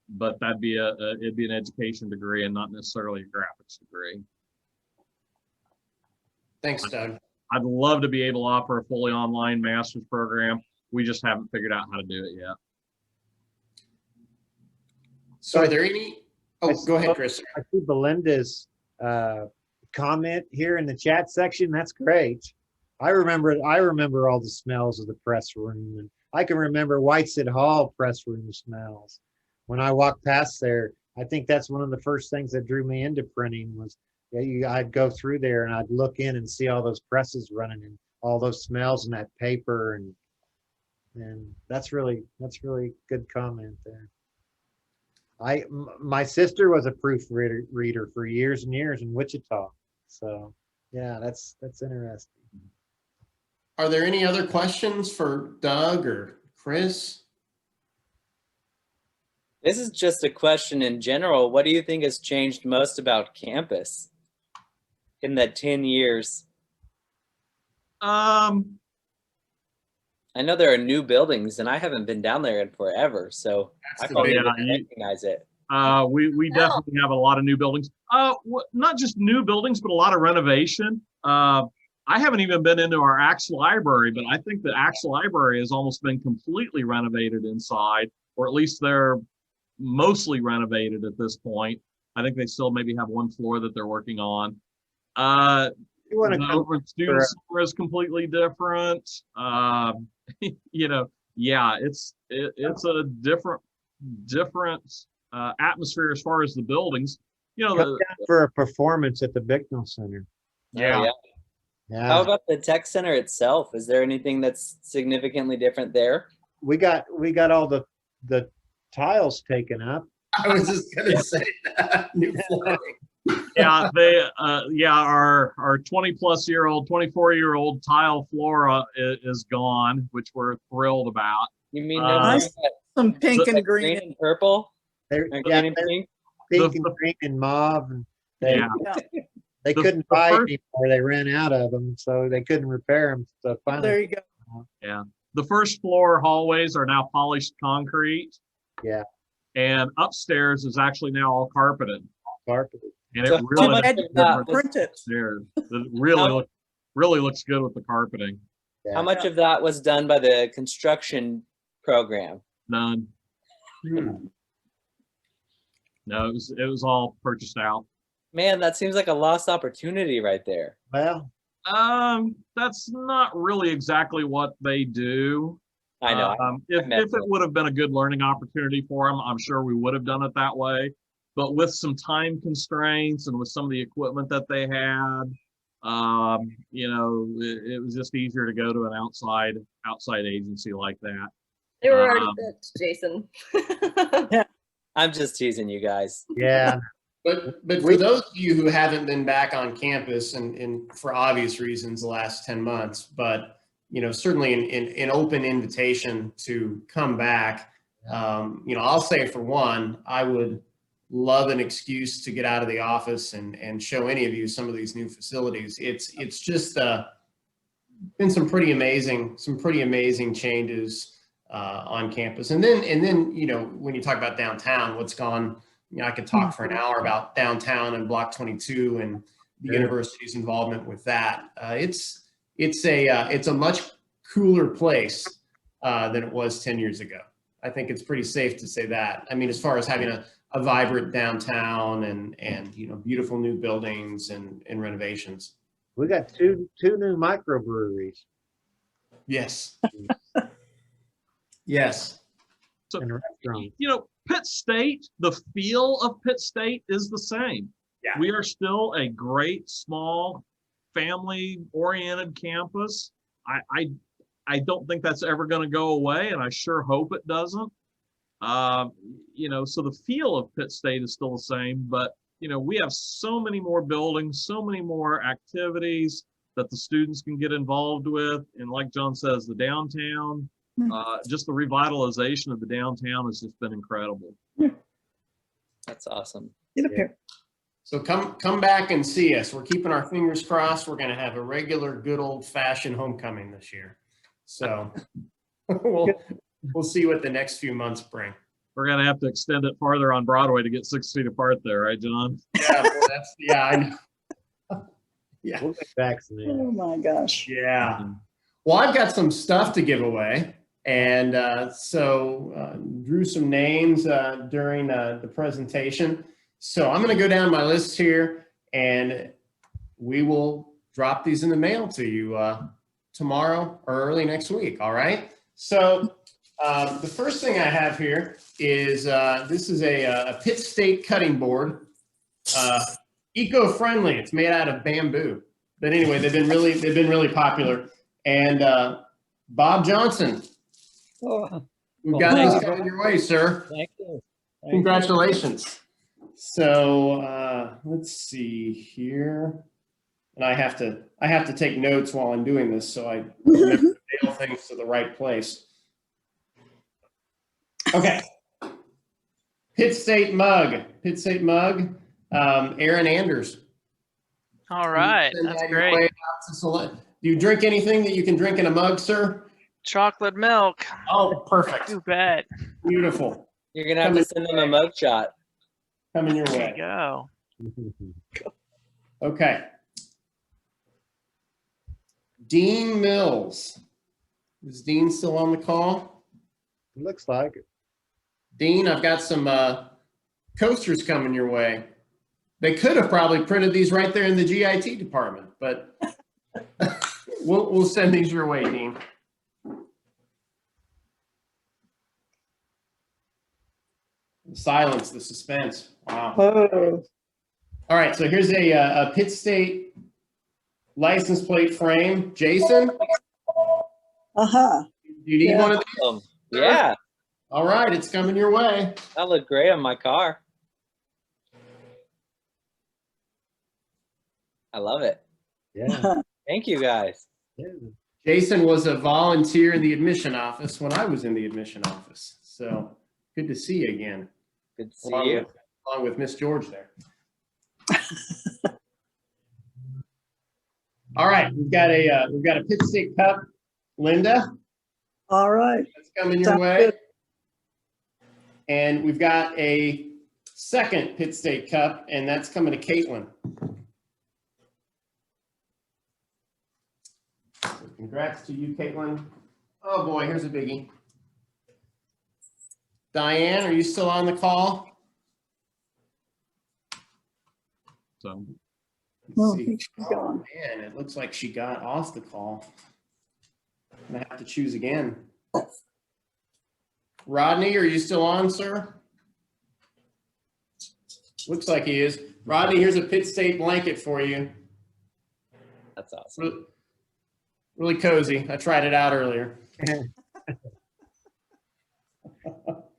but it'd be an education degree and not necessarily a graphics degree. Thanks, Doug. I'd love to be able to offer a fully online master's program. We just haven't figured out how to do it yet. So are there any, go ahead, Chris. I see Belinda's comment here in the chat section. That's great. I remember all the smells of the press room, and I can remember Whiteside Hall press room smells. When I walked past there, I think that's one of the first things that drew me into printing was I'd go through there and I'd look in and see all those presses running and all those smells and that paper, and that's really good comment there. My sister was a proofreader for years and years in Wichita, so yeah, that's interesting. Are there any other questions for Doug or Chris? This is just a question in general. What do you think has changed most about campus in that 10 years? I know there are new buildings and I haven't been down there in forever, so I probably didn't recognize it. We definitely have a lot of new buildings. Not just new buildings, but a lot of renovation. I haven't even been into our AX library, but I think the AX library has almost been completely renovated inside, or at least they're mostly renovated at this point. I think they still maybe have one floor that they're working on. You want to The come over student center is completely different. You know, yeah, it's a different atmosphere as far as the buildings. You know, come down for a performance at the Bicknell Center. yeah. How Yeah, about the tech center itself? Is there anything that's significantly different there? we got all the tiles taken up. I was just gonna say that. New flooring. Yeah, they our 20-plus-year-old, 24-year-old tile flora is gone, which we're thrilled about. You mean Uh, Some pink and like green. green and purple? They're, Or yeah, green and they're pink? pink The- and green and mauve, and they Yeah. they The- couldn't the buy first- anymore. They ran out of them, so they couldn't repair them. So There finally, you go. Yeah. The first floor hallways are now polished concrete. Yeah. And upstairs is actually now all carpeted. carpeted. And it So really how much looks of that good was- Print it. upstairs. It really looks good with the carpeting. How much of that was done by the construction program? None. Hmm. No, it was all purchased out. Man, that seems like a lost opportunity right there. Well, That's not really exactly what they do. I know. If meant it would have been a good learning opportunity for them, I'm sure we would have done it that way. But with some time constraints and with some of the equipment that they had, you know, it was just easier to go to an outside agency like that. They were already Um, booked, Jason. I'm just teasing you guys. yeah, But for those of you who haven't been back on campus, and for obvious reasons the last 10 months, but you know, certainly an open invitation to come back. You know, I'll say for one, I would love an excuse to get out of the office and show any of you some of these new facilities. It's just been some pretty amazing changes on campus. And then you know, when you talk about downtown, what's gone, you know, I could talk for an hour about downtown and Block 22 and the university's involvement with that. It's a much cooler place than it was 10 years ago. I think it's pretty safe to say that. I mean, as far as having a vibrant downtown and you know, beautiful new buildings and renovations. we got two new microbreweries Yes. Yes. So, and restaurants. you know, Pitt State, the feel of Pitt State is the same. Yeah. We are still a great, small, family-oriented campus. I don't think that's ever going to go away, and I sure hope it doesn't. You know, so the feel of Pitt State is still the same, but you know, we have so many more buildings, so many more activities that the students can get involved with, and like John says, the downtown. Just the revitalization of the downtown has just been incredible. That's awesome. Get up here. So come back and see us. We're keeping our fingers crossed. We're going to have a regular, good old-fashioned homecoming this year. So we'll see what the next few months bring. We're gonna have to extend it farther on Broadway to get 6 feet apart there, right, John? Yeah, well, I know. Yeah. We'll get vaccinated. Oh my gosh. Yeah. Well, I've got some stuff to give away. And so drew some names during the presentation. So I'm going to go down my list here and we will drop these in the mail to you tomorrow or early next week. All right. So the first thing I have here is this is a Pitt State cutting board. Eco-friendly. It's made out of bamboo. But anyway, they've been really popular. And Bob Johnson, we've got this coming your way, sir. Thank you. Congratulations. So let's see here. And I have to take notes while I'm doing this, so I remember to nail things to the right place. Okay. Pitt State mug. Aaron Anders. All right, Send that's that your great. way out to select. Do you drink anything that you can drink in a mug, sir? Chocolate milk. Oh, perfect. You bet. Beautiful. You're gonna have to send them a mug shot. Coming your There way. you go. Okay. Dean Mills. Is Dean still on the call? Looks like it. Dean, I've got some coasters coming your way. They could have probably printed these right there in the GIT department, but we'll send these your way, Dean. The silence, the suspense. Wow. Oh, All right, so here's a Pitt State license plate frame. Jason, uh-huh. do you need Yeah. one of these? Yeah, All right, it's coming your way. that looked great on my car. I love it. Yeah. Thank you guys. Yeah. Jason was a volunteer in the admission office when I was in the admission office. So good to see you again. Good to see Along you. with, along with Miss George there. All right, we've got a Pitt State cup, Linda. All right. That's coming your Sounds way. good. And we've got a second Pitt State cup, and that's coming to Caitlin. So congrats to you, Caitlin. Oh boy, here's a biggie. Diane, are you still on the call? So Let's Oh, I see. think she's Oh, gone. man, it looks like she got off the call. I'm gonna have to choose again. Rodney, are you still on, sir? Looks like he is. Rodney, here's a Pitt State blanket for you. That's awesome. Really, really cozy. I tried it out earlier.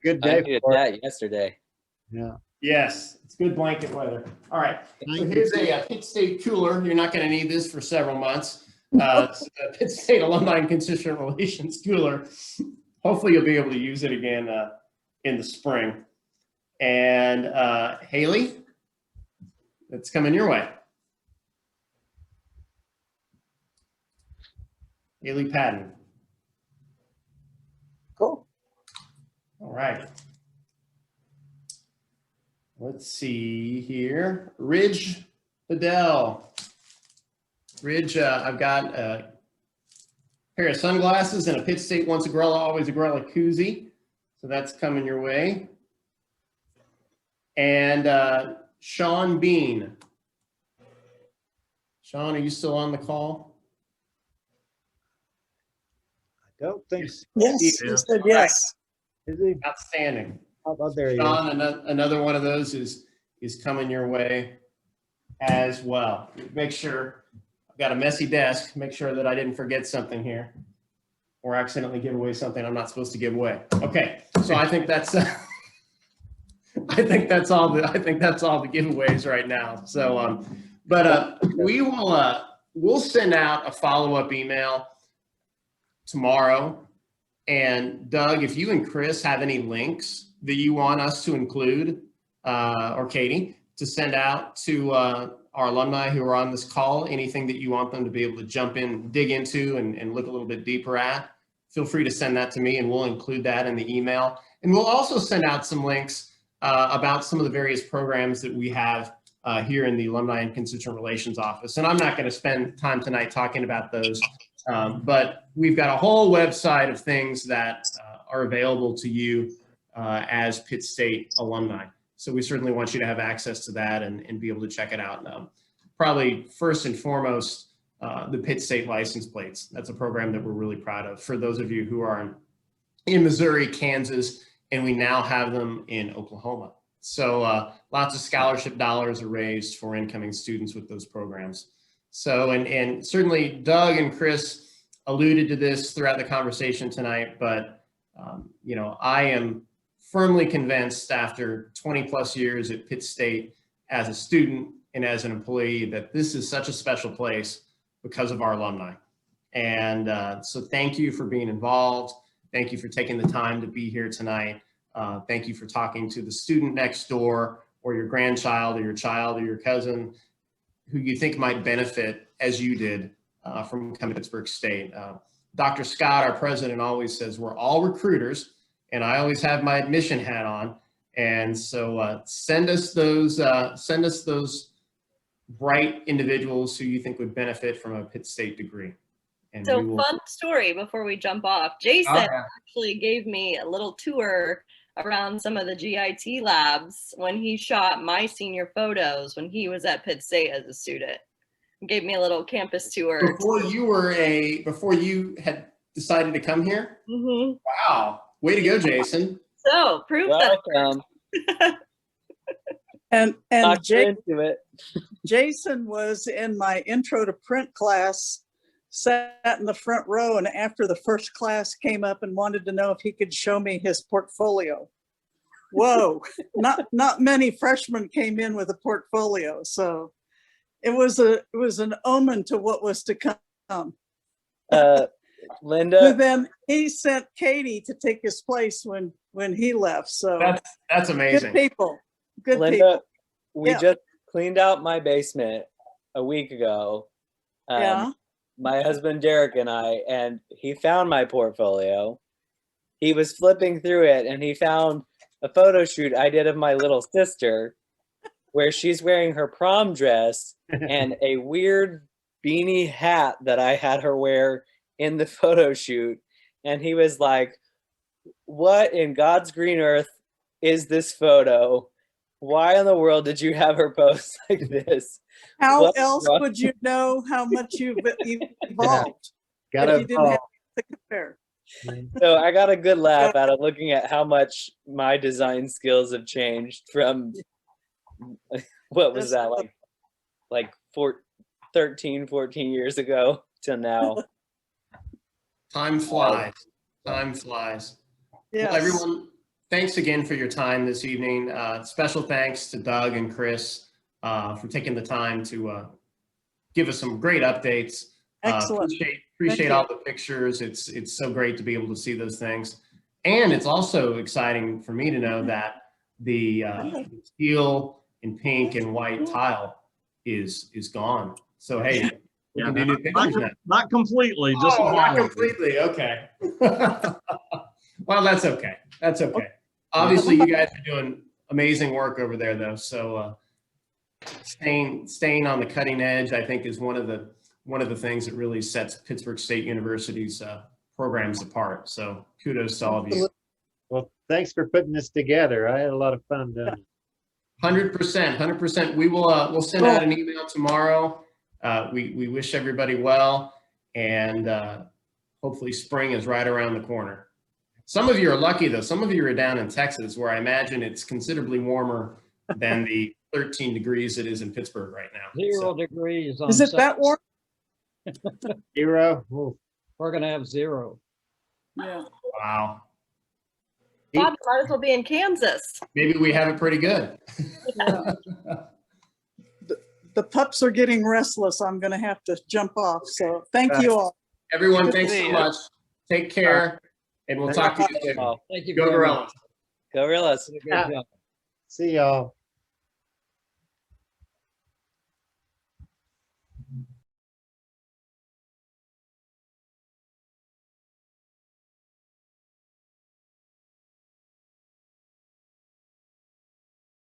Good I day needed for it. that yesterday. Yeah. Yes, it's good blanket weather. All right, so Thank here's a Pitt State cooler. You're not going to need this for several months. It's a Pitt State Alumni and Constituent Relations cooler. Hopefully you'll be able to use it again in the spring. And Haley, that's coming your way. Haley Patton. Cool. All right. Let's see here. Ridge Bedell. Ridge, I've got a pair of sunglasses and a Pitt State Once a Grella, Always a Grella koozie. So that's coming your way. And Sean Bean. Sean, are you still on the call? I don't think so. Yes, Yeah. you said yes. Is he? Outstanding. Oh, there he is. Sean, another one of those is coming your way as well. Make sure, I've got a messy desk, make sure that I didn't forget something here or accidentally give away something I'm not supposed to give away. Okay, so I think that's I think that's all the giveaways right now. So we'll send out a follow-up email tomorrow. And Doug, if you and Chris have any links that you want us to include, or Katie, to send out to our alumni who are on this call, anything that you want them to be able to jump in, dig into, and look a little bit deeper at, feel free to send that to me and we'll include that in the email. And we'll also send out some links about some of the various programs that we have here in the Alumni and Constituent Relations Office. And I'm not going to spend time tonight talking about those, but we've got a whole website of things that are available to you as Pitt State alumni. So we certainly want you to have access to that and be able to check it out. Probably first and foremost, the Pitt State license plates. That's a program that we're really proud of. For those of you who are in Missouri, Kansas, and we now have them in Oklahoma. So lots of scholarship dollars are raised for incoming students with those programs. So, and certainly Doug and Chris alluded to this throughout the conversation tonight, but you know, I am firmly convinced after 20 plus years at Pitt State as a student and as an employee that this is such a special place because of our alumni. And so thank you for being involved. Thank you for taking the time to be here tonight. Thank you for talking to the student next door or your grandchild or your child or your cousin who you think might benefit as you did from coming to Pittsburg State. Dr. Scott, our president, always says we're all recruiters, and I always have my admission hat on. And so send us those bright individuals who you think would benefit from a Pitt State degree. And So we will, fun story before we jump off. Jason yeah. actually gave me a little tour around some of the GIT labs when he shot my senior photos when he was at Pitt State as a student. He gave me a little campus tour. before you had decided to come here? Mm-hmm. Wow. Way to go, Jason. So proof that. Welcome. And Talk you into it. Jason was in my intro to print class, sat in the front row, and after the first class came up and wanted to know if he could show me his portfolio. Whoa, not many freshmen came in with a portfolio, so it was an omen to what was to come. Linda, And then he sent Katie to take his place when he left. So That's amazing. good people. Good Linda, people. we Yeah. just cleaned out my basement a week ago. Yeah. My husband Derek and he found my portfolio. He was flipping through it and he found a photo shoot I did of my little sister where she's wearing her prom dress and a weird beanie hat that I had her wear in the photo shoot. And he was like, what in God's green earth is this photo? Why in the world did you have her pose like this? How What- else what- would you know how much you've evolved Got if you to didn't have to compare? So I got a good laugh out of looking at how much my design skills have changed from what was that, like 13, 14 years ago to now. Time flies. Time flies. Yes. Well, everyone, thanks again for your time this evening. Special thanks to Doug and Chris for taking the time to give us some great updates. Excellent. Appreciate Thank all the pictures. It's so great to be able to see those things. And it's also exciting for me to know that the teal and pink and white tile is gone. So, hey, we can do new pictures now. Not completely, just Oh, not mildly. completely. Okay. Well, that's okay. That's okay. Obviously, you guys are doing amazing work over there, though. So, staying on the cutting edge, I think, is one of the things that really sets Pittsburg State University's programs apart. So, kudos to all of you. Well, thanks for putting this together. I had a lot of fun doing it. 100%. We will. We'll send out an email tomorrow. We wish everybody well, and hopefully spring is right around the corner. Some of you are lucky, though. Some of you are down in Texas, where I imagine it's considerably warmer than the 13 degrees it is in Pittsburgh right now. 0 degrees on Is it that warm? 0. Ooh. We're gonna have 0. Yeah. Wow. Bob, might as well be in Kansas. Maybe we have it pretty good. Yeah. The pups are getting restless. I'm going to have to jump off. So thank you all. Everyone, Good to thanks see so you. much. Take care, and we'll talk to you soon. Oh, Thank you. Go very Gorillas. much. Gorillas. Good job. See y'all.